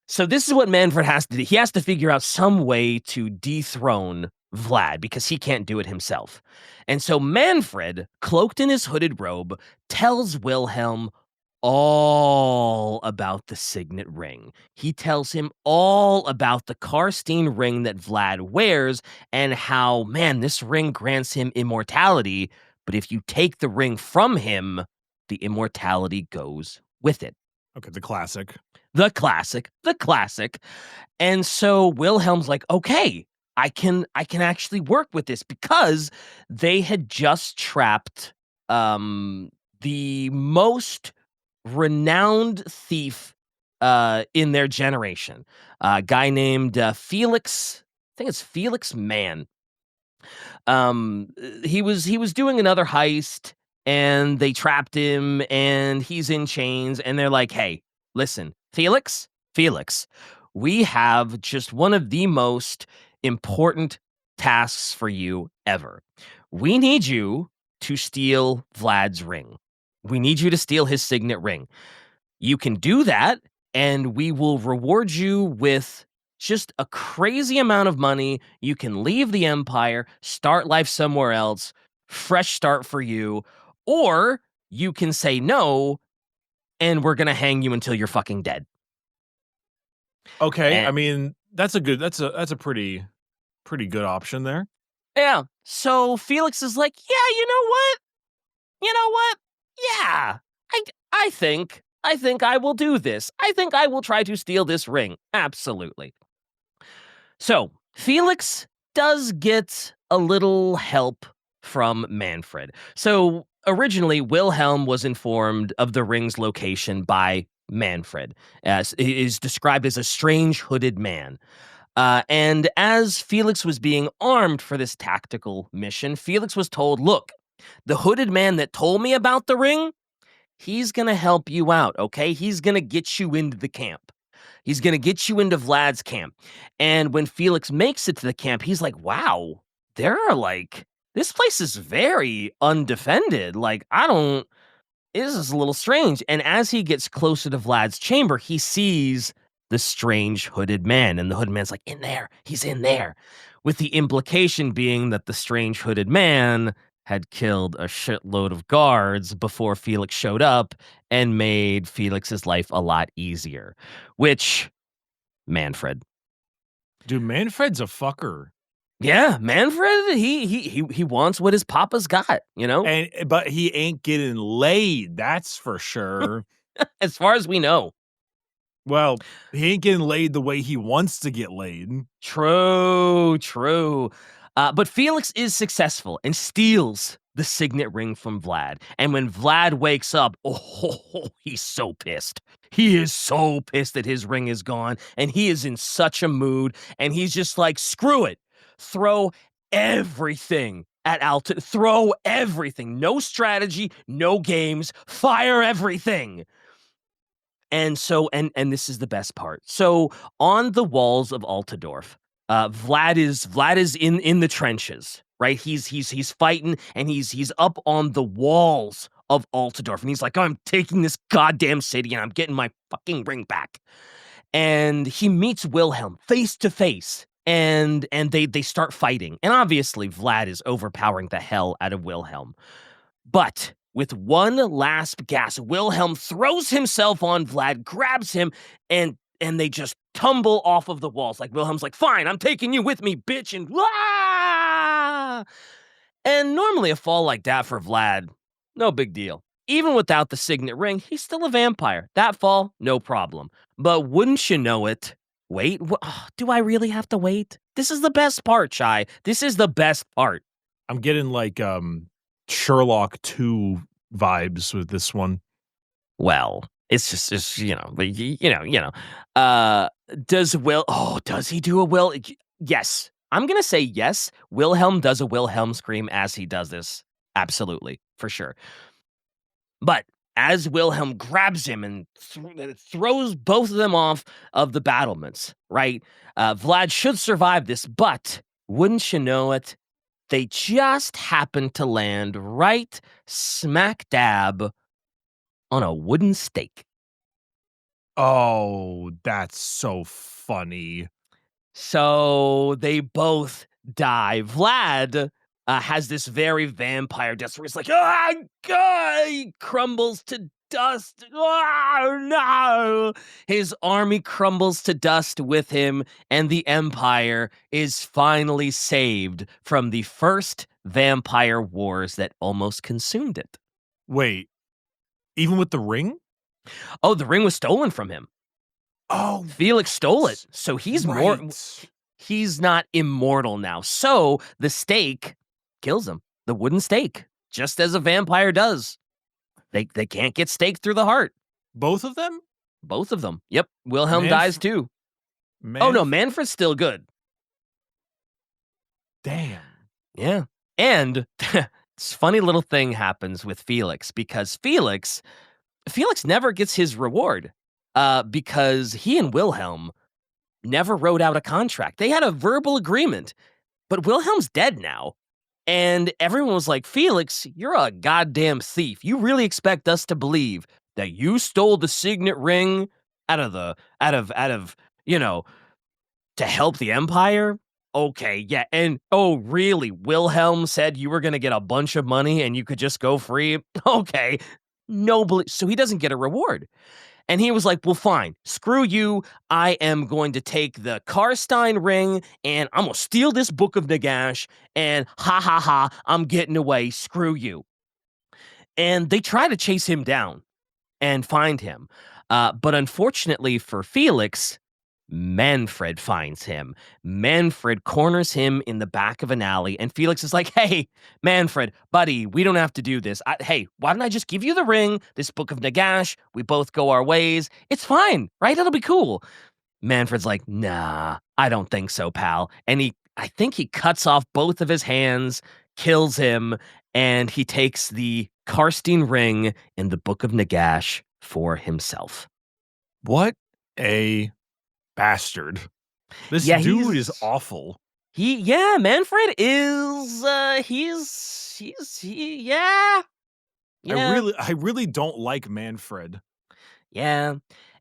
So this is what Manfred has to do. He has to figure out some way to dethrone Vlad because he can't do it himself. And so Manfred, cloaked in his hooded robe, tells Wilhelm all about the signet ring. He tells him all about the Carstein ring that Vlad wears and how, man, this ring grants him immortality, but if you take the ring from him, the immortality goes with it. Okay, the classic. The classic. And so Wilhelm's like, okay, I can actually work with this, because they had just trapped the most renowned thief in their generation, a guy named Felix. I think it's Felix Mann. He was doing another heist, and they trapped him, and he's in chains, and they're like, hey, listen, Felix, we have just one of the most important tasks for you ever. We need you to steal Vlad's ring. We need you to steal his signet ring. You can do that, and we will reward you with just a crazy amount of money. You can leave the empire, start life somewhere else. fresh start for you, or you can say no, and we're gonna hang you until you're fucking dead. Okay, And I mean, that's a pretty good option there. yeah, so Felix is like, yeah, you know what? You know what? Yeah, I I think I will do this. I think I will try to steal this ring. Absolutely. So Felix does get a little help from Manfred. So originally, Wilhelm was informed of the ring's location by Manfred, as he is described as a strange hooded man. And as Felix was being armed for this tactical mission, Felix was told, look, the hooded man that told me about the ring, he's going to help you out, okay? He's going to get you into the camp. He's going to get you into Vlad's camp. And when Felix makes it to the camp, he's like, wow, there are this place is very undefended. This is a little strange. And as he gets closer to Vlad's chamber, he sees the strange hooded man. And the hooded man's like, in there, he's in there. With the implication being that the strange hooded man had killed a shitload of guards before Felix showed up and made Felix's life a lot easier. Which, Manfred. Dude, Manfred's a fucker. Yeah, Manfred, he wants what his papa's got, you know? But he ain't getting laid, that's for sure. As far as we know. Well, he ain't getting laid the way he wants to get laid. True, true. But Felix is successful and steals the signet ring from Vlad. And when Vlad wakes up, oh, he's so pissed. He is so pissed that his ring is gone, and he is in such a mood, and he's just like, screw it. Throw everything at Alta. Throw everything. No strategy, no games. Fire everything. And so, and this is the best part. So on the walls of Altadorf, Vlad is in the trenches, right? He's fighting, and he's up on the walls of Altadorf, and he's like, I'm taking this goddamn city, and I'm getting my fucking ring back. And he meets Wilhelm face to face, and they start fighting. And obviously, Vlad is overpowering the hell out of Wilhelm. But with one last gasp, Wilhelm throws himself on Vlad, grabs him, and they just tumble off of the walls. Like, Wilhelm's like, fine, I'm taking you with me, bitch, and wah! And normally a fall like that for Vlad, no big deal. Even without the signet ring, he's still a vampire. That fall, no problem. But wouldn't you know it? Wait, do I really have to wait? This is the best part, Chai. This is the best part. I'm getting Sherlock 2 vibes with this one. Well, it's does he do a Will? Yes. I'm going to say yes. Wilhelm does a Wilhelm scream as he does this. Absolutely, for sure. But as Wilhelm grabs him and throws both of them off of the battlements, right? Vlad should survive this, but wouldn't you know it? They just happen to land right smack dab on a wooden stake. Oh, that's so funny. So they both die. Vlad has this very vampire death where he's like, God, he crumbles to dust. Oh, no. His army crumbles to dust with him, and the Empire is finally saved from the first vampire wars that almost consumed it. Wait, even with the ring? Oh, the ring was stolen from him. Oh, Felix stole it, so he's he's not immortal now. So the stake kills him. The wooden stake, just as a vampire does. They can't get staked through the heart. Both of them? Both of them. Yep. Wilhelm dies too. Oh no, Manfred's still good. Damn. Yeah. And this funny little thing happens with Felix, because Felix never gets his reward. Because he and Wilhelm never wrote out a contract. They had a verbal agreement, but Wilhelm's dead now. And everyone was like, Felix, you're a goddamn thief. You really expect us to believe that you stole the signet ring out of to help the Empire? okay, yeah, and oh, really? Wilhelm said you were gonna get a bunch of money and you could just go free? Okay. Nobly. So he doesn't get a reward. And he was like, well, fine, screw you. I am going to take the Carstein ring and I'm gonna steal this book of Nagash and ha ha ha, I'm getting away. Screw you. And they try to chase him down and find him. But unfortunately for Felix, Manfred finds him. Manfred corners him in the back of an alley, and Felix is like, hey, Manfred, buddy, we don't have to do this. Hey, why don't I just give you the ring, this book of Nagash? We both go our ways. It's fine, right? It'll be cool. Manfred's like, nah, I don't think so, pal. And I think he cuts off both of his hands, kills him, and he takes the Carstein ring in the book of Nagash for himself. What a bastard. This Yeah, dude is awful. Manfred is yeah. I really don't like Manfred. Yeah.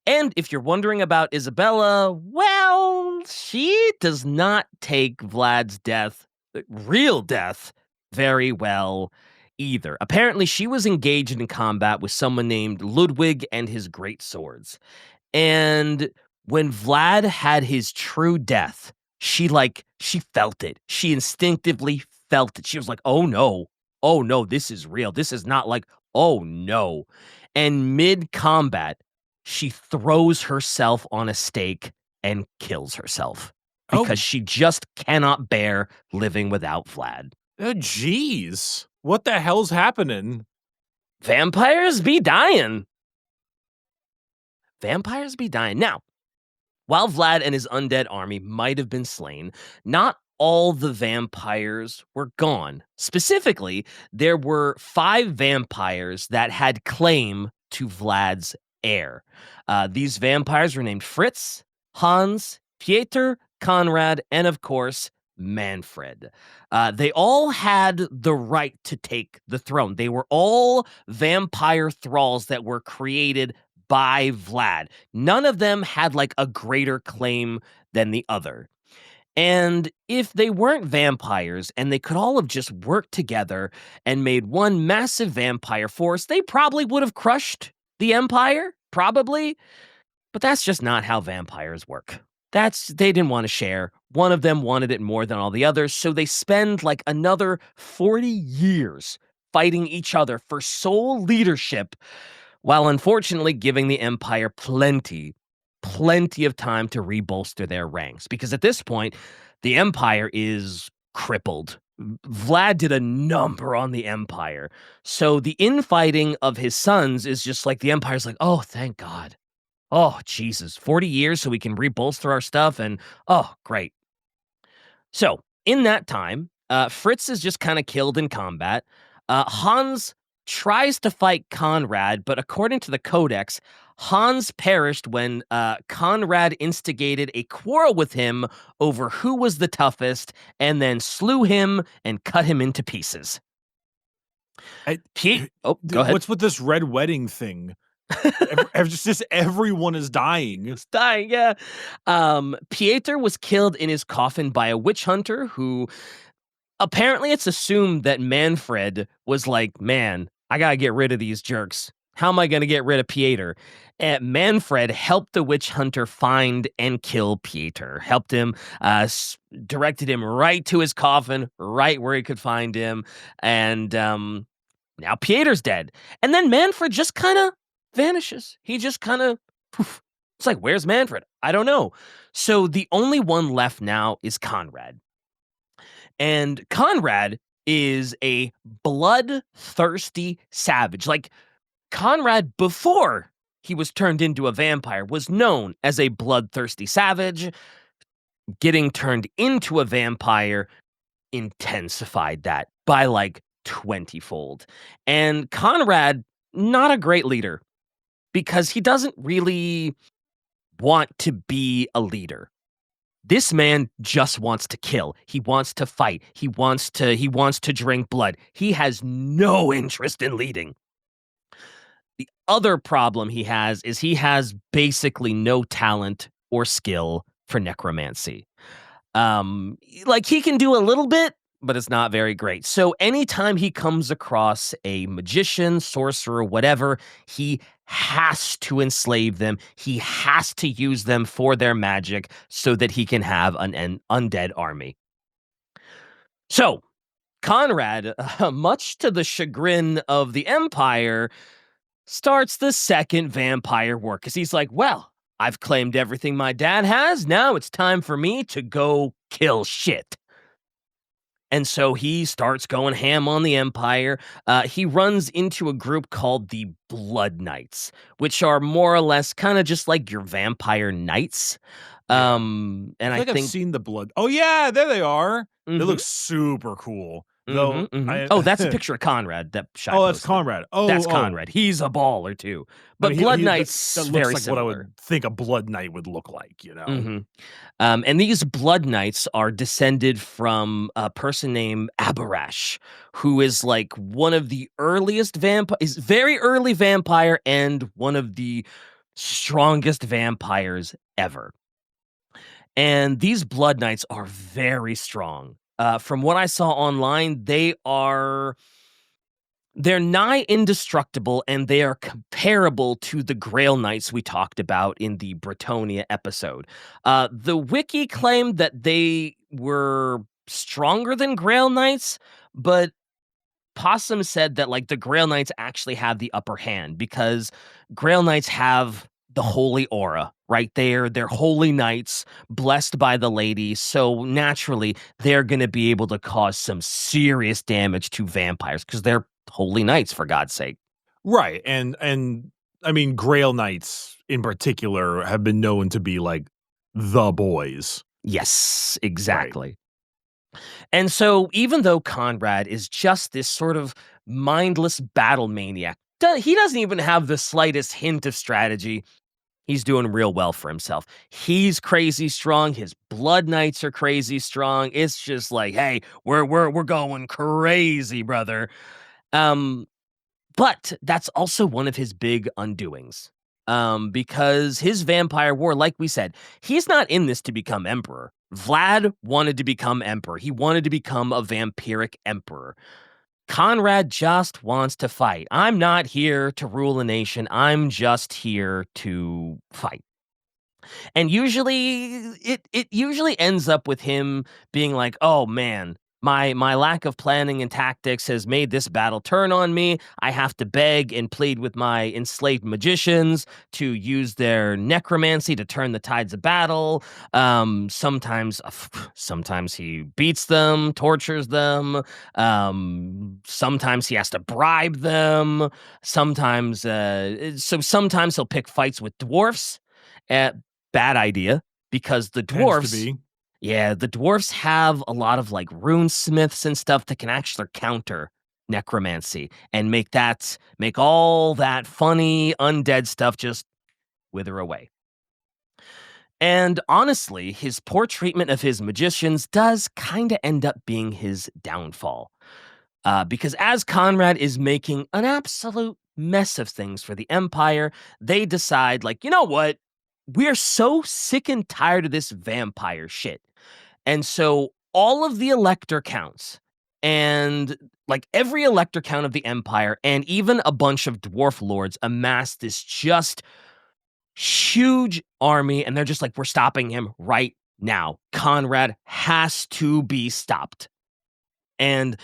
And if you're wondering about Isabella, well, she does not take Vlad's death, real death, very well either. Apparently, she was engaged in combat with someone named Ludwig and his great swords. And when Vlad had his true death, she felt it. She instinctively felt it. She was like, oh no. Oh no, this is real. This is not like, oh no. And mid combat, she throws herself on a stake and kills herself because she just cannot bear living without Vlad. Jeez. What the hell's happening? Vampires be dying. Vampires be dying. Now, while Vlad and his undead army might have been slain, not all the vampires were gone. Specifically, there were 5 vampires that had claim to Vlad's heir. These vampires were named Fritz, Hans, Pieter, Conrad, and of course, Manfred. They all had the right to take the throne. They were all vampire thralls that were created by Vlad. None of them had like a greater claim than the other. And if they weren't vampires and they could all have just worked together and made one massive vampire force, they probably would have crushed the empire, probably. But that's just not how vampires work. They didn't want to share. One of them wanted it more than all the others, so they spend like another 40 years fighting each other for sole leadership, while unfortunately giving the Empire plenty of time to rebolster their ranks. Because at this point, the Empire is crippled. Vlad did a number on the Empire. So the infighting of his sons is just like the Empire's like, oh, thank God. Oh, Jesus. 40 years so we can rebolster our stuff and, oh, great. So in that time, Fritz is just kind of killed in combat. Hans tries to fight Conrad, but according to the Codex, Hans perished when Conrad instigated a quarrel with him over who was the toughest and then slew him and cut him into pieces. Go ahead. What's with this red wedding thing? just everyone is dying. It's dying, yeah. Pieter was killed in his coffin by a witch hunter who apparently it's assumed that Manfred was like, man, I gotta get rid of these jerks. How am I gonna get rid of Pieter? And Manfred helped the witch hunter find and kill Pieter. Helped him, directed him right to his coffin, right where he could find him. And now Pieter's dead. And then Manfred just kind of vanishes. He just kind of, it's like, where's Manfred? I don't know. So the only one left now is Conrad. And Conrad is a bloodthirsty savage. Like, Conrad, before he was turned into a vampire, was known as a bloodthirsty savage. Getting turned into a vampire intensified that by like 20-fold. And Conrad, not a great leader because he doesn't really want to be a leader. This man just wants to kill. He wants to fight. He wants to drink blood. He has no interest in leading. The other problem he has is he has basically no talent or skill for necromancy. Like he can do a little bit, but it's not very great. So anytime he comes across a magician, sorcerer, whatever, he has to enslave them. He has to use them for their magic so that he can have an undead army. So Conrad, much to the chagrin of the Empire, starts the second vampire war because he's like, well, I've claimed everything my dad has. Now it's time for me to go kill shit. And so he starts going ham on the Empire. He runs into a group called the Blood Knights, which are more or less kind of just like your vampire knights. Yeah. And I I think I've think, seen the blood. Oh yeah, there they are. They mhm, look super cool. mhm, Though mhm. I Oh, that's a picture of Conrad that Shy Oh, that's posted. Conrad. That's Oh. Conrad. He's a baller too. I But mean, Blood he that Knights, looks very like what I similar. would think a blood knight would look like, you know. Mhm. And these Blood Knights are descended from a person named Abarash, who is like one of the earliest is very early vampire and one of the strongest vampires ever. And these Blood Knights are very strong. From what I saw online, they're nigh indestructible, and they are comparable to the Grail Knights we talked about in the Bretonia episode. The wiki claimed that they were stronger than Grail Knights, but Possum said that like the Grail Knights actually have the upper hand because Grail Knights have the holy aura, right? They're holy knights blessed by the lady, so naturally they're going to be able to cause some serious damage to vampires because they're holy knights, for God's sake. Right. And I mean Grail Knights in particular have been known to be like the boys. Yes, Right. exactly. And so even though Conrad is just this sort of mindless battle maniac, he doesn't even have the slightest hint of strategy. He's doing real well for himself. He's crazy strong. His blood knights are crazy strong. It's just like, hey, we're going crazy, brother. Um, but that's also one of his big undoings. Because his vampire war, like we said, he's not in this to become emperor. Vlad wanted to become emperor. He wanted to become a vampiric emperor. Conrad just wants to fight. I'm not here to rule a nation. I'm just here to fight. And usually it usually ends up with him being like, "Oh man, my lack of planning and tactics has made this battle turn on me. I have to beg and plead with my enslaved magicians to use their necromancy to turn the tides of battle. Sometimes sometimes he beats them, tortures them. Sometimes he has to bribe them. Sometimes he'll pick fights with dwarfs. Uh, Bad idea because Tends to be. the dwarfs have a lot of like runesmiths and stuff that can actually counter necromancy and make all that funny undead stuff just wither away. And honestly, his poor treatment of his magicians does kind of end up being his downfall. Because as Conrad is making an absolute mess of things for the Empire, they decide, like, you know what? We're so sick and tired of this vampire shit. And so all of the elector counts and like every elector count of the Empire and even a bunch of dwarf lords amass this just huge army. And they're just like, we're stopping him right now. Conrad has to be stopped. And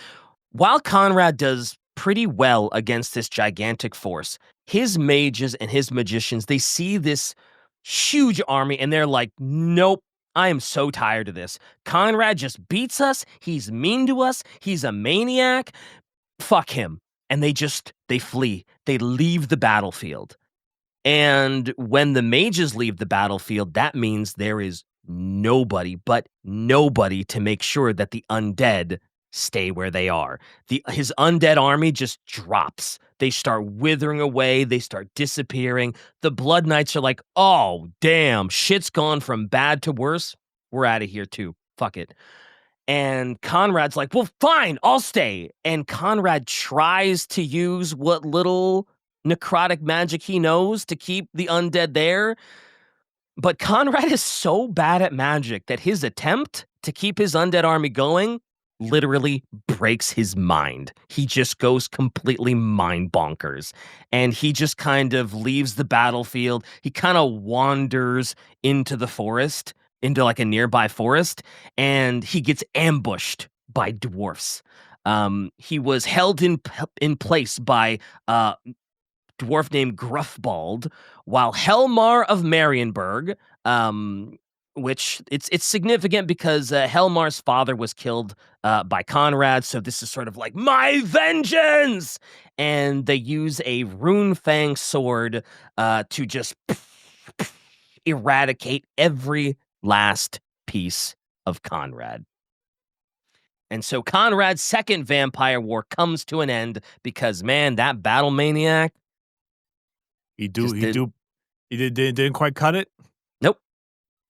while Conrad does pretty well against this gigantic force, his mages and his magicians, they see this huge army and they're like, nope, I am so tired of this. Conrad just beats us. He's mean to us. He's a maniac. Fuck him. And they flee. They leave the battlefield. And when the mages leave the battlefield, that means there is nobody to make sure that the undead stay where they are. His undead army just drops. They start withering away, they start disappearing. The Blood Knights are like, "Oh, damn, shit's gone from bad to worse. We're out of here too. Fuck it." And Conrad's like, "Well, fine, I'll stay." And Conrad tries to use what little necrotic magic he knows to keep the undead there. But Conrad is so bad at magic that his attempt to keep his undead army going literally breaks his mind. He just goes completely mind bonkers. And he just kind of leaves the battlefield. He kind of wanders into the forest, into like a nearby forest, and he gets ambushed by dwarfs. He was held in place by dwarf named Gruffbald, while Helmar of Marienburg, which it's significant because Helmar's father was killed by Conrad, so this is sort of like my vengeance, and they use a rune fang sword to just eradicate every last piece of Conrad. And so Conrad's second vampire war comes to an end because, man, that battle maniac Didn't quite cut it. Nope.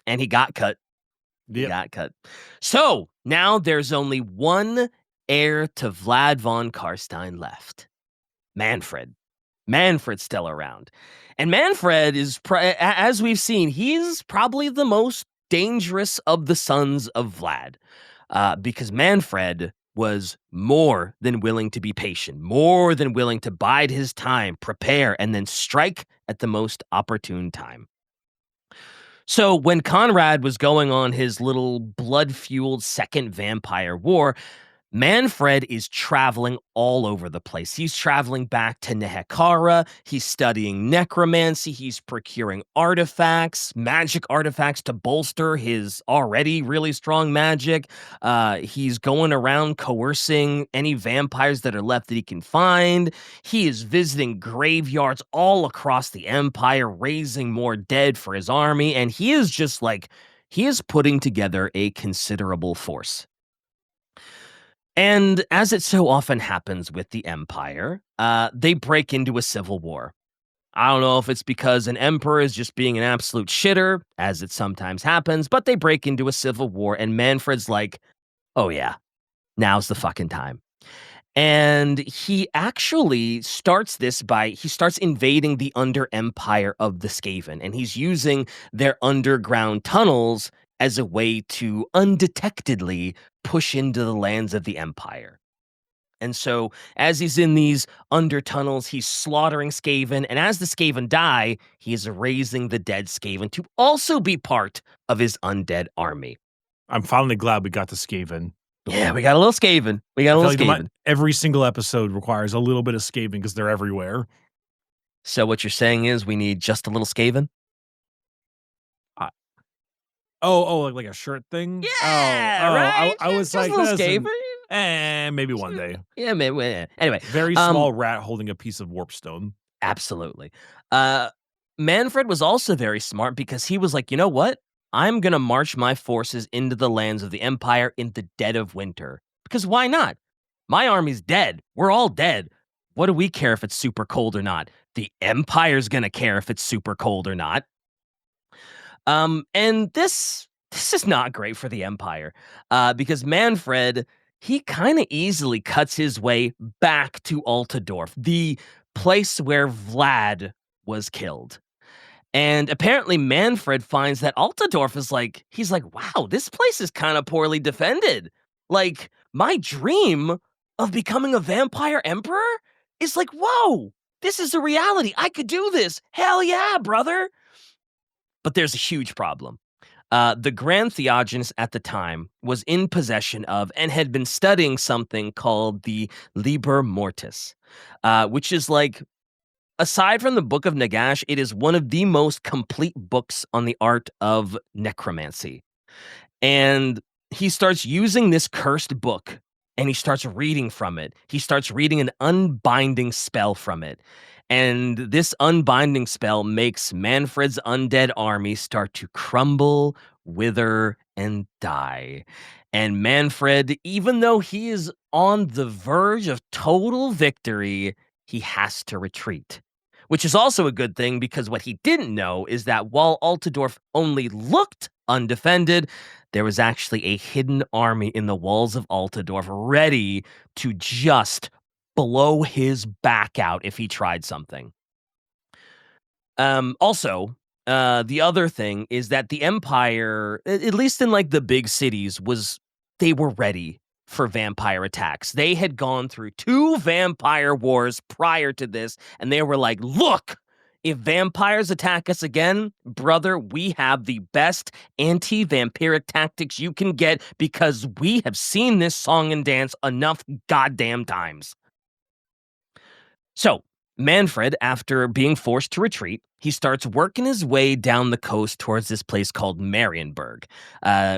And he got cut. He Yep. got cut. So now there's only one heir to Vlad von Carstein left. Manfred. Manfred's still around. And Manfred is, as we've seen, he's probably the most dangerous of the sons of Vlad. Because Manfred was more than willing to be patient, more than willing to bide his time, prepare, and then strike at the most opportune time. So when Conrad was going on his little blood-fueled second vampire war, Manfred is traveling all over the place. He's traveling back to Nehekara. He's studying necromancy. He's procuring artifacts, magic artifacts to bolster his already really strong magic. He's going around coercing any vampires that are left that he can find. He is visiting graveyards all across the empire, raising more dead for his army. And he is just like, he is putting together a considerable force. And as it so often happens with the Empire, they break into a civil war. I don't know if it's because an emperor is just being an absolute shitter, as it sometimes happens, but they break into a civil war, and Manfred's like, oh yeah, now's the fucking time. And he actually starts this by, he starts invading the under empire of the Skaven, and he's using their underground tunnels as a way to undetectedly push into the lands of the empire. And so as he's in these under tunnels, he's slaughtering Skaven, and as the Skaven die, he is raising the dead Skaven to also be part of his undead army. I'm finally glad we got to Skaven. Yeah, we got a little Skaven. We got a little Skaven. Every single episode requires a little bit of Skaven because they're everywhere. So what you're saying is we need just a little Skaven? Like a shirt thing? Yeah, right? I was just like, a little Skaven. Maybe one day. Yeah, maybe. Anyway. Very small rat holding a piece of warpstone. Absolutely. Manfred was also very smart because he was like, you know what? I'm going to march my forces into the lands of the Empire in the dead of winter. Because why not? My army's dead. We're all dead. What do we care if it's super cold or not? The Empire's going to care if it's super cold or not. And this is not great for the Empire. Because Manfred, he kind of easily cuts his way back to Altdorf, the place where Vlad was killed. And apparently Manfred finds that Altdorf is like, he's like, wow, this place is kind of poorly defended. Like, my dream of becoming a vampire emperor is like, whoa, this is a reality. I could do this. Hell yeah, brother. But there's a huge problem. The Grand Theogenes at the time was in possession of and had been studying something called the Liber Mortis, which is like, aside from the Book of Nagash, it is one of the most complete books on the art of necromancy. And he starts using this cursed book, and he starts reading from it. He starts reading an unbinding spell from it. And this unbinding spell makes Manfred's undead army start to crumble, wither, and die. And Manfred, even though he is on the verge of total victory, he has to retreat. Which is also a good thing because what he didn't know is that while Altdorf only looked undefended, there was actually a hidden army in the walls of Altdorf ready to just blow his back out if he tried something. Also, The other thing is that the Empire, at least in like the big cities, they were ready for vampire attacks. They had gone through 2 vampire wars prior to this, and they were like, look, if vampires attack us again, brother, we have the best anti-vampiric tactics you can get because we have seen this song and dance enough goddamn times. So, Manfred, after being forced to retreat, he starts working his way down the coast towards this place called Marienburg.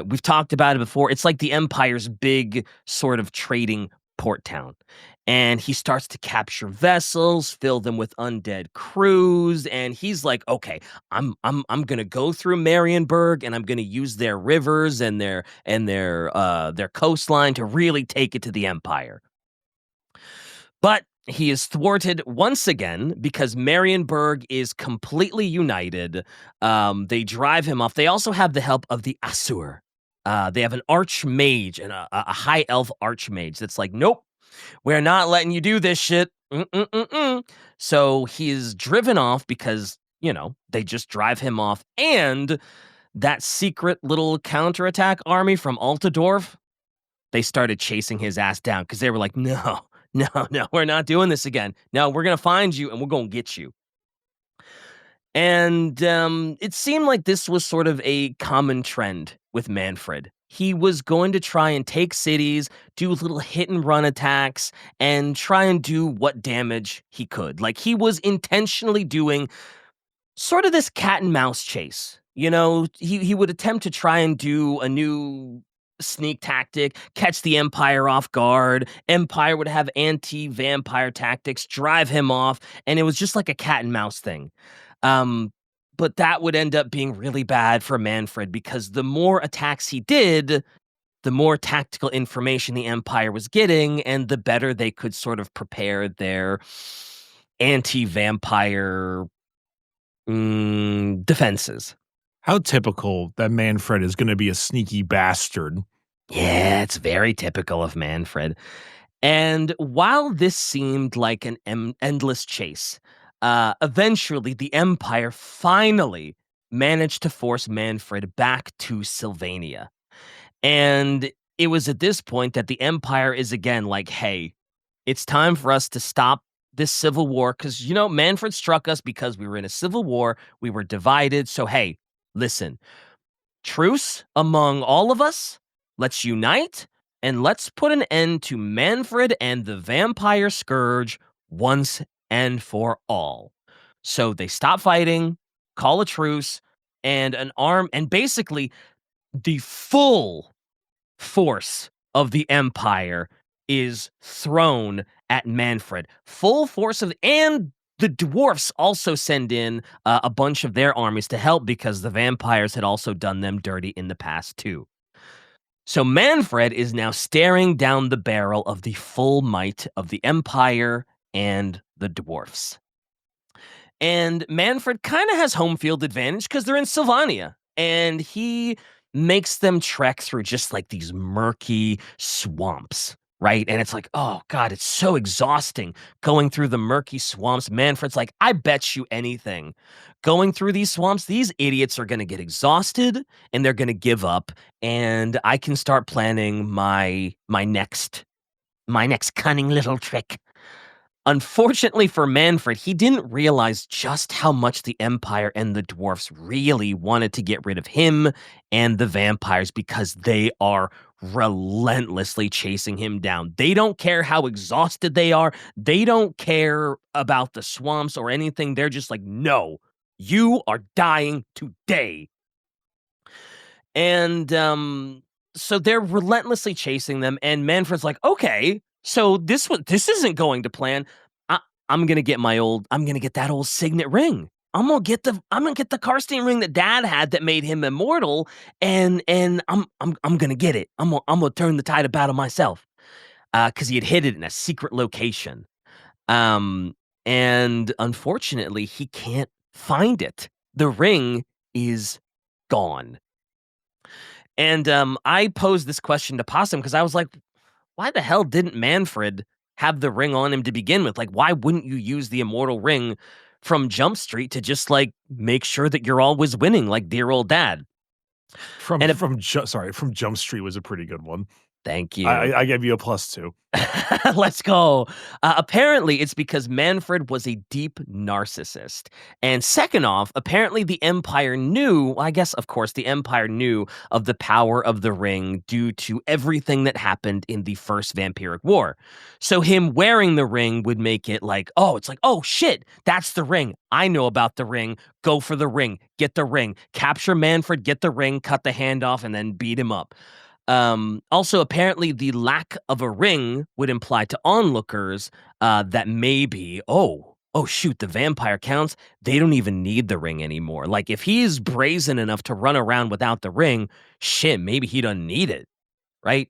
We've talked about it before. It's like the Empire's big sort of trading port town. And he starts to capture vessels, fill them with undead crews, and he's like, "Okay, I'm gonna go through Marienburg, and I'm gonna use their rivers and their coastline to really take it to the Empire." But he is thwarted once again because Marienburg is completely united. They drive him off. They also have the help of the Asur. They have an archmage and a high elf archmage that's like, nope, we're not letting you do this shit. Mm-mm-mm-mm. So he is driven off because, they just drive him off. And that secret little counterattack army from Altadorf, they started chasing his ass down because they were like, no, no, no, we're not doing this again. No, we're going to find you and we're going to get you. And it seemed like this was sort of a common trend with Manfred. He was going to try and take cities, do little hit and run attacks, and try and do what damage he could. Like he was intentionally doing sort of this cat and mouse chase. He would attempt to try and do a new sneak tactic, catch the Empire off guard. Empire would have anti-vampire tactics, drive him off, and it was just like a cat and mouse thing. But that would end up being really bad for Manfred because the more attacks he did, the more tactical information the Empire was getting, and the better they could sort of prepare their anti-vampire defenses. How typical that Manfred is going to be a sneaky bastard. Yeah, it's very typical of Manfred. And while this seemed like an endless chase, eventually the Empire finally managed to force Manfred back to Sylvania. And it was at this point that the Empire is again like, hey, it's time for us to stop this civil war because, Manfred struck us because we were in a civil war. We were divided. So, hey, listen, truce among all of us. Let's unite and let's put an end to Manfred and the vampire scourge once and for all. So they stop fighting, call a truce, and basically the full force of the Empire is thrown at Manfred. Full force and the dwarfs also send in a bunch of their armies to help because the vampires had also done them dirty in the past too. So Manfred is now staring down the barrel of the full might of the Empire and the dwarfs. And Manfred kind of has home field advantage because they're in Sylvania. And he makes them trek through just like these murky swamps, right? And it's like, oh God, it's so exhausting going through the murky swamps. Manfred's like, I bet you anything. Going through these swamps, these idiots are going to get exhausted and they're going to give up. And I can start planning my next cunning little trick. Unfortunately for Manfred, he didn't realize just how much the Empire and the dwarfs really wanted to get rid of him and the vampires because they are relentlessly chasing him down. They don't care how exhausted they are. They don't care about the swamps or anything. They're just like, no, you are dying today. And so they're relentlessly chasing them, and Manfred's like, okay, so this isn't going to plan. I'm gonna get that old signet ring. I'm gonna get the Carstein ring that Dad had that made him immortal, and I'm gonna get it. I'm gonna turn the tide of battle myself, because he had hid it in a secret location. And unfortunately, he can't find it. The ring is gone. And I posed this question to Possum because I was like, why the hell didn't Manfred have the ring on him to begin with? Like, why wouldn't you use the immortal ring from Jump Street to just like make sure that you're always winning, like dear old dad. From And it, from from Jump Street was a pretty good one. thank you. I give you a +2. Let's go. Apparently, it's because Manfred was a deep narcissist. And second off, apparently the Empire knew, well, I guess, of course, the Empire knew of the power of the ring due to everything that happened in the First Vampiric War. So him wearing the ring would make it like, oh, it's like, oh, shit, that's the ring. I know about the ring. Go for the ring. Get the ring. Capture Manfred, get the ring, cut the hand off, and then beat him up. Also, apparently, the lack of a ring would imply to onlookers that maybe, oh, shoot, the vampire counts. They don't even need the ring anymore. Like, if he's brazen enough to run around without the ring, shit, maybe he doesn't need it, right?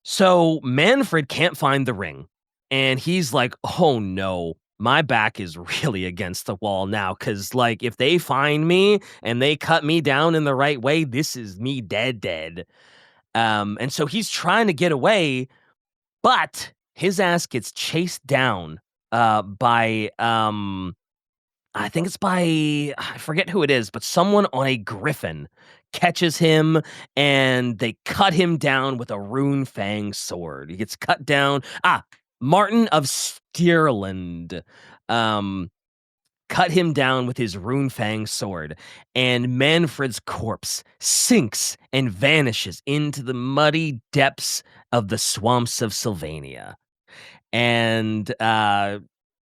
So Manfred can't find the ring, and he's like, "Oh no, my back is really against the wall now. Cause like if they find me and they cut me down in the right way, this is me dead." And so he's trying to get away, but his ass gets chased down by I think it's by I forget who it is, but someone on a griffin catches him and they cut him down with a rune fang sword. He gets cut down. Martin of Stirland cut him down with his rune fang sword, and Manfred's corpse sinks and vanishes into the muddy depths of the swamps of Sylvania. And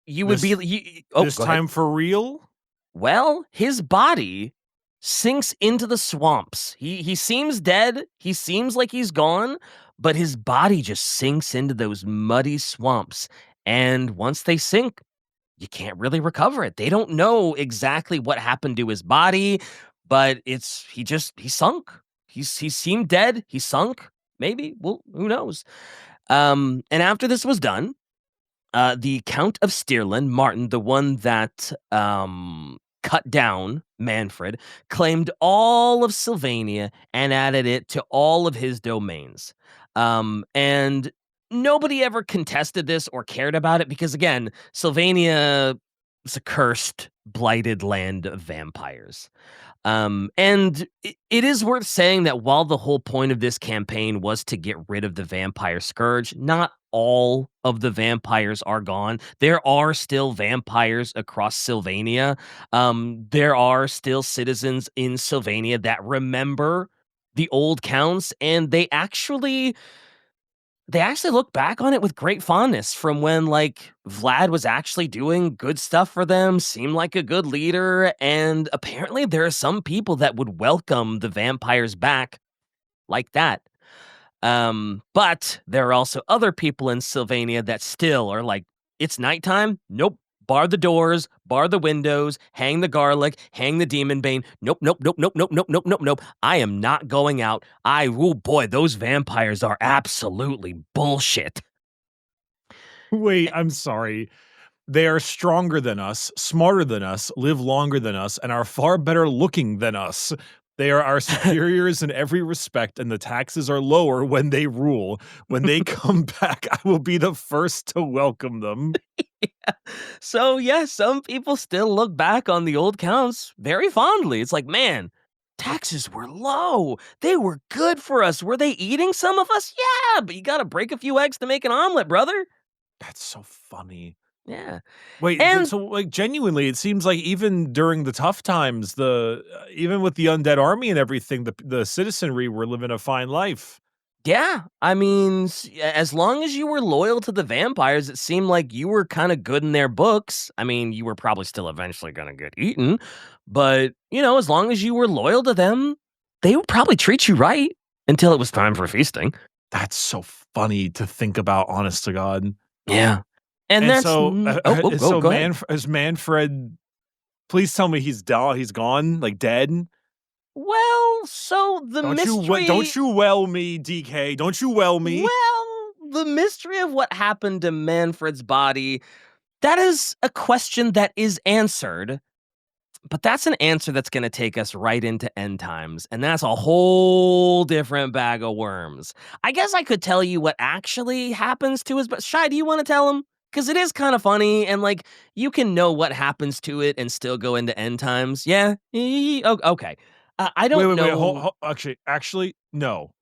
you would This be this go ahead. time for real? Well, his body sinks into the swamps. He seems dead. He seems like he's gone, but his body just sinks into those muddy swamps. And once they sink, you can't really recover it. They don't know exactly what happened to his body, but he sunk. He seemed dead. He sunk. Maybe. Well, who knows? And after this was done, the Count of Stirland, Martin, the one that cut down Manfred, claimed all of Sylvania and added it to all of his domains. And nobody ever contested this or cared about it because, again, Sylvania is a cursed, blighted land of vampires. And it is worth saying that while the whole point of this campaign was to get rid of the vampire scourge, not all of the vampires are gone. There are still vampires across Sylvania. There are still citizens in Sylvania that remember the old counts, and they actually look back on it with great fondness from when, like, Vlad was actually doing good stuff for them, seemed like a good leader, and apparently there are some people that would welcome the vampires back like that. But there are also other people in Sylvania that still are like, it's nighttime? Nope. Bar the doors, bar the windows, hang the garlic, hang the demon bane. Nope, nope, nope, nope, nope, nope, nope, nope, nope. I am not going out. Oh boy, those vampires are absolutely bullshit. Wait, I'm sorry. They are stronger than us, smarter than us, live longer than us, and are far better looking than us. They are our superiors in every respect, and the taxes are lower when they rule. When they come back, I will be the first to welcome them. Yeah. So, yeah, some people still look back on the old counts very fondly. It's like, man, taxes were low. They were good for us. Were they eating some of us? Yeah, but you got to break a few eggs to make an omelet, brother. That's so funny. Yeah. Wait, And so like genuinely, it seems like even during the tough times, even with the undead army and everything, the citizenry were living a fine life. yeah, I mean, as long as you were loyal to the vampires, it seemed like you were kind of good in their books. I mean, you were probably still eventually going to get eaten, but, as long as you were loyal to them, they would probably treat you right until it was time for feasting. That's so funny to think about, honest to God. Yeah. And And that's so, go ahead. Is Manfred? Please tell me he's gone, like dead. Well, so the mystery Don't you well me, DK? Don't you well me? Well, the mystery of what happened to Manfred's body, that is a question that is answered. But that's an answer that's going to take us right into end times, and that's a whole different bag of worms. I guess I could tell you what actually happens to us, but Shai, do you want to tell him? because it is kind of funny, and like you can know what happens to it and still go into end times. Yeah. Okay. I Wait, don't wait, wait. know. Actually, no.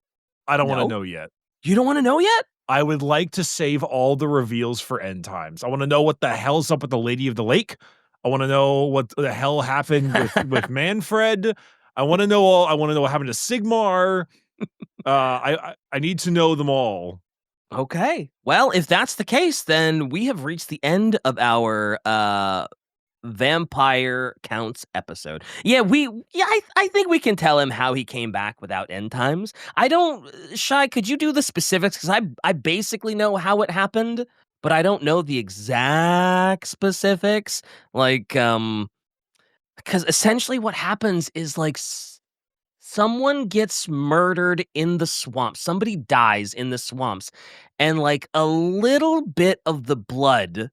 I don't want to No, know yet. you don't want to know yet. I would like to save all the reveals for end times. I want to know what the hell's up with the Lady of the Lake. I want to know what the hell happened with Manfred. I want to know all. I want to know what happened to Sigmar. I need to know them all. Okay. Well, if that's the case, then we have reached the end of our vampire counts episode. I think we can tell him how he came back without end times. I don't Shy, could you do the specifics cuz I basically know how it happened, but I don't know the exact specifics. Like cuz essentially what happens is like someone gets murdered in the swamp. Somebody dies in the swamps, and like a little bit of the blood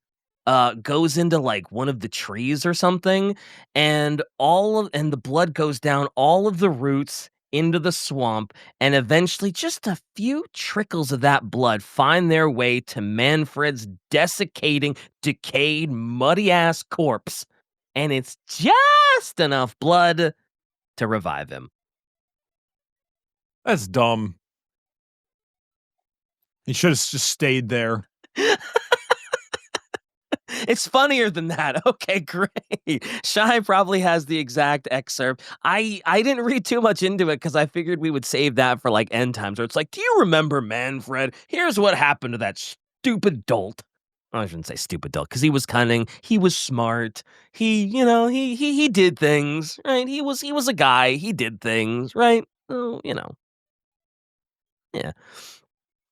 goes into like one of the trees or something, and the blood goes down all of the roots into the swamp, and eventually just a few trickles of that blood find their way to Manfred's desiccating, decayed, muddy ass corpse, and it's just enough blood to revive him. That's dumb. He should have just stayed there. It's funnier than that. Okay, great. Shy probably has the exact excerpt. I didn't read too much into it because I figured we would save that for like end times, where it's like, do you remember Manfred? Here's what happened to that stupid dolt. I shouldn't say stupid dolt because he was cunning. He was smart. He did things right. He was a guy. He did things right. Oh, yeah.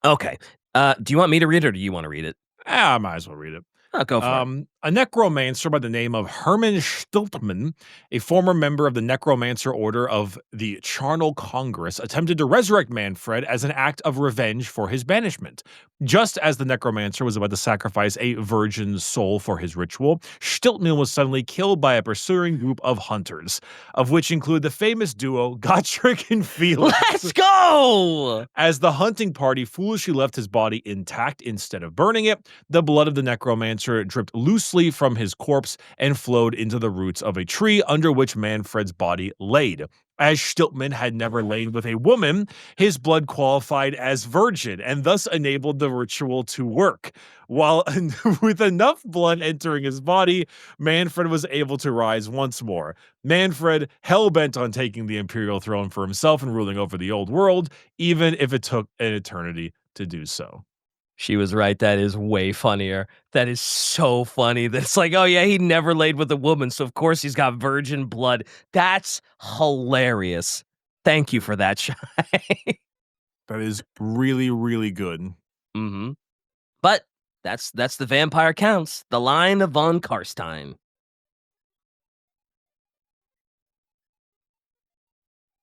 Okay. Do you want me to read it or do you want to read it? I might as well read it. Oh, go for it. A necromancer by the name of Herman Stiltman, a former member of the Necromancer Order of the Charnel Congress, attempted to resurrect Manfred as an act of revenge for his banishment. Just as the necromancer was about to sacrifice a virgin's soul for his ritual, Stiltman was suddenly killed by a pursuing group of hunters, of which include the famous duo Gotrek and Felix. Let's go! As the hunting party foolishly left his body intact instead of burning it, the blood of the necromancer dripped loosely from his corpse and flowed into the roots of a tree under which Manfred's body laid. As Stiltman had never lain with a woman, his blood qualified as virgin and thus enabled the ritual to work. While with enough blood entering his body, Manfred was able to rise once more. Manfred, hell-bent on taking the imperial throne for himself and ruling over the old world, even if it took an eternity to do so. She was right. That is way funnier. That is so funny. That's like, oh yeah, he never laid with a woman, so of course he's got virgin blood. That's hilarious. Thank you for that, Shy. That is really, really good. Mm-hmm. But that's the vampire counts. The line of von Carstein.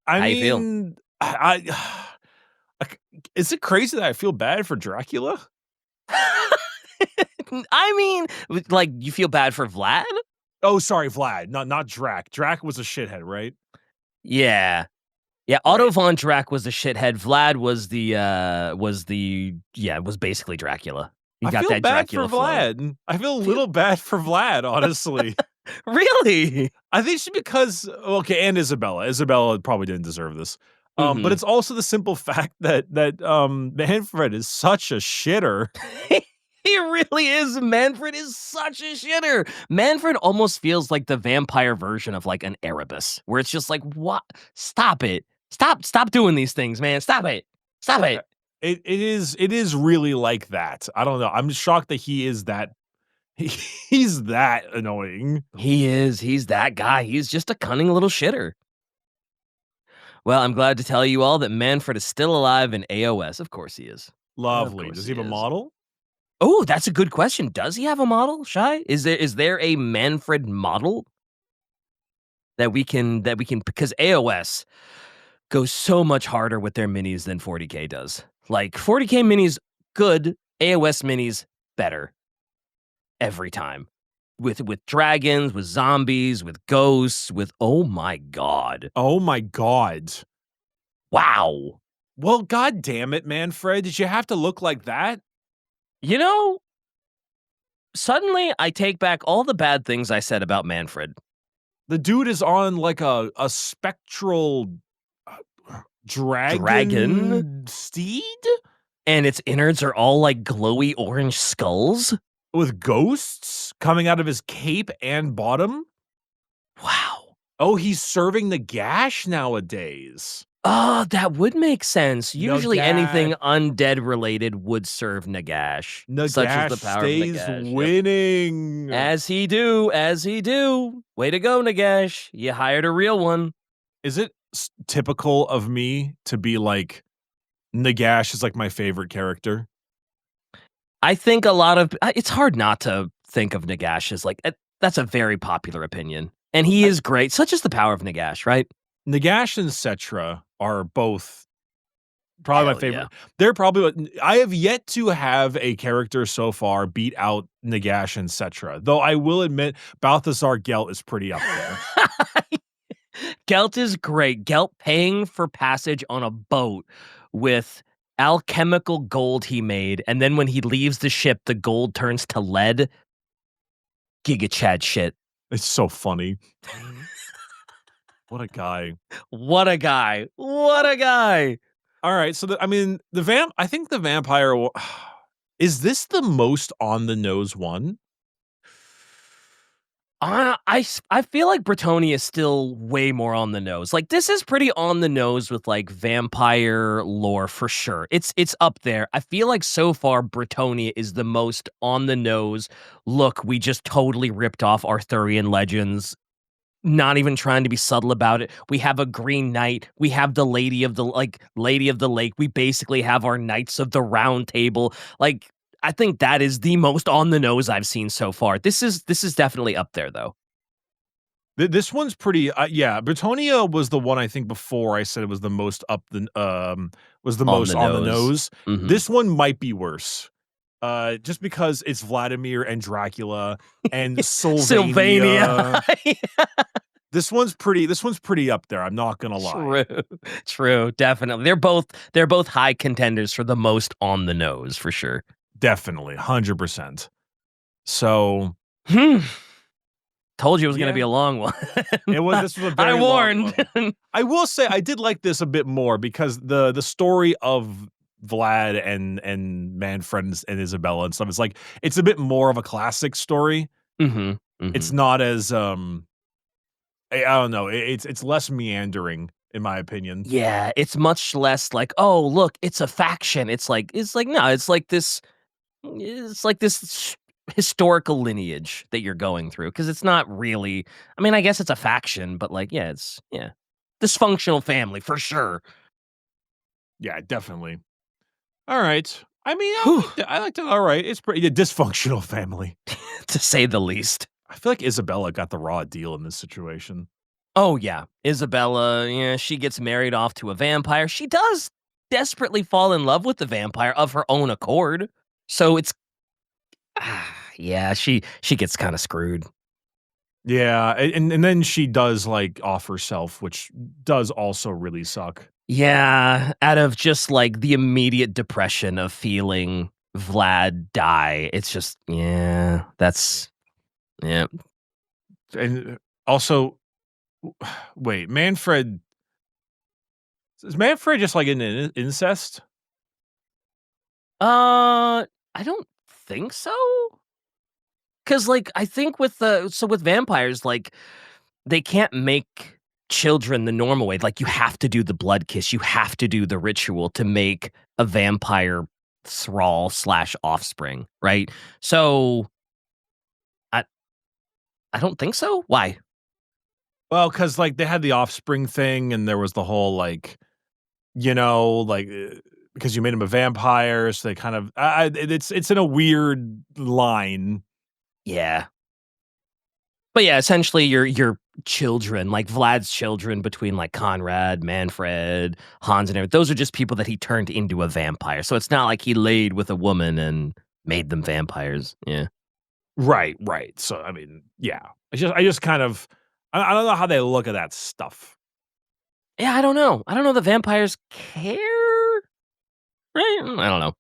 How you feel? Is it crazy that I feel bad for Dracula? I mean, like, you feel bad for Vlad? Oh, sorry, Vlad, not Drac. Drac was a shithead, right? Yeah. Yeah, Otto von Drac was the shithead. Vlad was basically Dracula. He I got feel that bad Dracula for flow. Vlad. I feel a little bad for Vlad, honestly. Really? I think it's because and Isabella. Isabella probably didn't deserve this. But it's also the simple fact that Manfred is such a shitter. He really is. Manfred is such a shitter. Manfred almost feels like the vampire version of like an Erebus, where it's just like, what? Stop it. Stop doing these things, man. Stop it. Stop it. It is really like that. I don't know. I'm shocked that he is that he's that annoying. He is. He's that guy. He's just a cunning little shitter. Well, I'm glad to tell you all that Manfred is still alive in AOS. Of course he is. Lovely. Does he have a model? Oh, that's a good question. Does he have a model, Shy? Is there a Manfred model that we can because AOS goes so much harder with their minis than 40K does. Like 40K minis good, AOS minis better every time. With dragons, with zombies, with ghosts, with oh my god. Oh my god. Wow. Well, god damn it, Manfred. Did you have to look like that? You know, Suddenly, I take back all the bad things I said about Manfred. The dude is on like a spectral Dragon, dragon steed and its innards are all like glowy orange skulls. with ghosts coming out of his cape and bottom. Wow. Oh, he's serving the gash nowadays. Oh, that would make sense. Usually anything Nagash. undead related would serve Nagash. Such as Nagash the power of stays Nagash. Yep. winning. As he do, as he do. Way to go, Nagash. You hired a real one. Is it typical of me to be like, Nagash is like my favorite character? I think a lot of it's hard not to think of Nagash as like that's a very popular opinion. And he is great, such as the power of Nagash, right? Nagash and Cetra are both probably my Hell favorite. yeah. They're probably I have yet to have a character so far beat out Nagash and Cetra. Though I will admit Balthazar Gelt is pretty up there. Gelt is great. Gelt paying for passage on a boat with alchemical gold he made, and then when he leaves the ship, the gold turns to lead. Giga Chad shit. It's so funny. What a guy. What a guy. What a guy. All right, so I think the vampire is this the most on the nose one? I feel like Bretonia is still way more on the nose. Like, this is pretty on the nose with like vampire lore for sure. It's up there. I feel like so far Bretonia is the most on the nose. Look, we just totally ripped off Arthurian legends. Not even trying to be subtle about it. We have a Green Knight. We have the Lady of the Lake. We basically have our Knights of the Round Table. Like, I think that is the most on the nose I've seen so far. This is definitely up there though. This one's pretty yeah, Bretonia was the one I think before I said it was the most was the most on the nose. Mhm. This one might be worse. Just because it's Vladimir and Dracula and Sylvania. This one's pretty up there, I'm not gonna lie. True, definitely. They're both high contenders for the most on the nose for sure. Definitely, 100%. So Told you it was gonna Yeah. be a long one. This was a very I long warned. one. I will say I did like this a bit more because the story of Vlad and Manfred and Isabella and stuff, it's like, it's a bit more of a classic story. Mhm, It's mhm. not as, I don't know, it's less meandering, in my opinion. Yeah, it's much less like, "Oh, look, it's a faction." No, it's like this historical lineage that you're going through because it's not really. I mean, I guess it's a faction, but like, yeah, dysfunctional family for sure. Yeah, definitely. Alright. I mean, Whew, I liked it alright. It's pretty a dysfunctional family. to say the least. I feel like Isabella got the raw deal in this situation. Oh yeah, Isabella. Yeah, she gets married off to a vampire. She does desperately fall in love with the vampire of her own accord. So it's yeah, she gets kind of screwed. Yeah, and then she does, like, off herself, which does also really suck. Yeah, out of just like the immediate depression of feeling Vlad die. It's just yeah. And also, wait, Manfred is Manfred just like an incest? I don't think so. Cause like I think with vampires, like they can't make children the normal way. Like you have to do the blood kiss, you have to do the ritual to make a vampire thrall slash offspring, right? So I I don't think so. Why? Well, because like they had the offspring thing, and there was the whole like, because you made him a vampire, so they kind of it's in a weird line. Yeah. But yeah, essentially your children, like Vlad's children between like Conrad, Manfred, Hans and everything, those are just people that he turned into a vampire. So it's not like he laid with a woman and made them vampires. Yeah. Right, right. So I mean, yeah. I just kind of I don't know how they look at that stuff. Yeah, I don't know. I don't know the vampires care. Right? I don't know.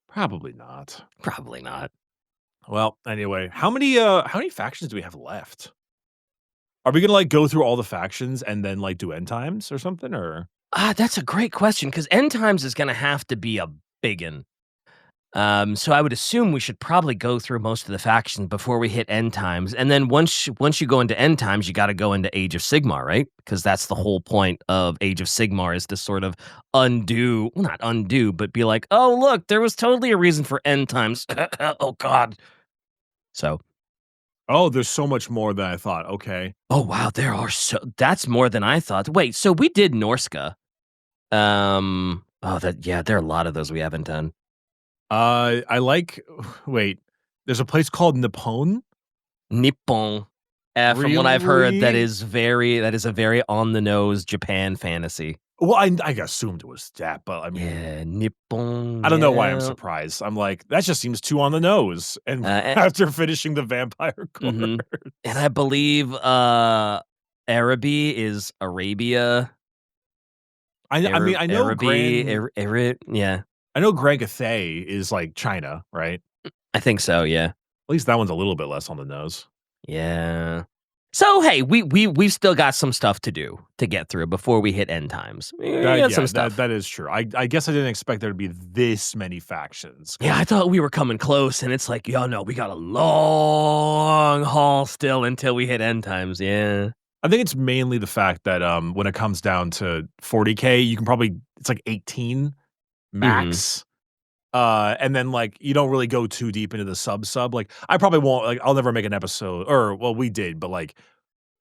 Probably not. Probably not. Well, anyway, how many factions do we have left? Are we gonna, like, go through all the factions and then, like, do end times or something, or That's a great question because end times is gonna have to be a biggin. So I would assume we should probably go through most of the factions before we hit end times, and then once you go into end times, you gotta go into Age of Sigmar, right? Because that's the whole point of Age of Sigmar is to sort of undo well, not undo, but be like, "Oh, look, there was totally a reason for end times." Oh god. So Oh, there's so much more than I thought, okay. oh, wow, there are that's more than I thought. Wait, so we did Norska. Yeah, there are a lot of those we haven't done. I like wait, there's a place called Nippon? Nippon. From what I've heard, Really? that is a very on the nose Japan fantasy. Well, I assumed it was that, but I mean, Yeah, Nippon, I don't know why I'm yeah. surprised. I'm like, that just seems too on the nose, and Uh, after finishing the vampire mhm. And course. I believe, Araby is Arabia. I mean, Yeah. I know Grand Cathay is, like, China, right? I think so, yeah. At least that one's a little bit less on the nose. Yeah. So, hey, we've still got some stuff to do to get through before we hit end times. We That got some yeah, that stuff. that is true. I guess I didn't expect there to be this many factions, Yeah, I 'cause thought we were coming close, and it's like, "Yo, no, we got a long haul still until we hit end times." Yeah. I think it's mainly the fact that, when it comes down to 40K, you can probably it's like 18 Mhm. max, and then, like, you don't really go too deep into the sub, like, I probably won't like, I'll never make an episode or well, we did, but, like,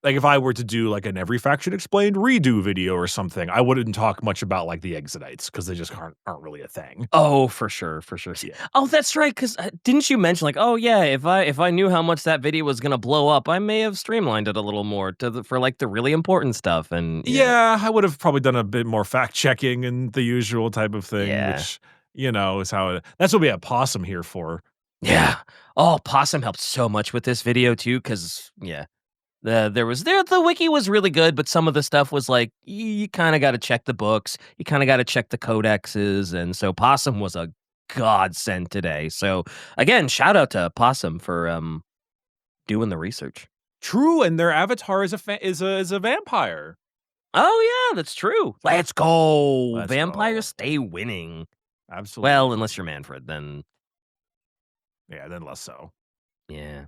if I were to do, like, an every faction explained redo video or something, I wouldn't talk much about, like, the Exodites because they just aren't really a thing. Oh, for sure, for sure. Yeah. Oh, that's right. Because didn't you mention, like, "Oh, yeah, if I knew how much that video was gonna blow up, I may have streamlined it a little more for, like, the really important stuff," and yeah. Yeah, I would have probably done a bit more fact checking and the usual type of thing, Yeah. which, is how that's what we have Possum here for. Yeah. Oh, Possum helped so much with this video too. Because yeah. The wiki was really good, but some of the stuff was like, you kinda gotta check the books, you kinda gotta check the codexes, and so Possum was a godsend today. So, again, shout out to Possum for, doing the research. True, and their avatar is a vampire. Oh, yeah, that's true. Let's go! Let's Vampires go. stay winning. Well, Absolutely. unless you're Manfred, then Yeah, then less so. yeah.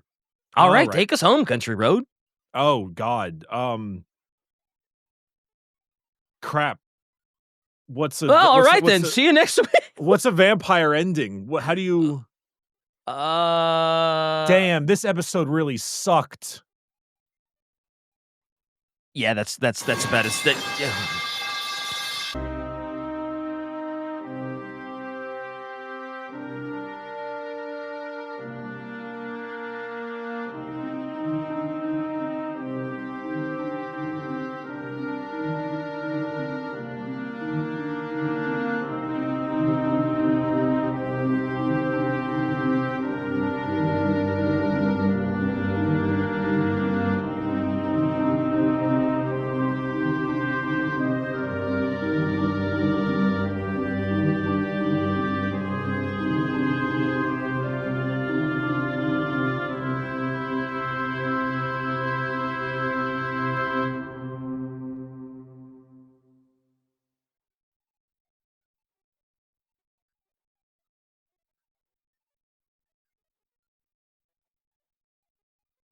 All Alright, right. take us home, Country Road. Oh god. Crap. Well, alright What's then, a see you next week. what's a vampire ending? What how do you Uh Damn, this episode really sucked. Yeah, that's about as that yeah.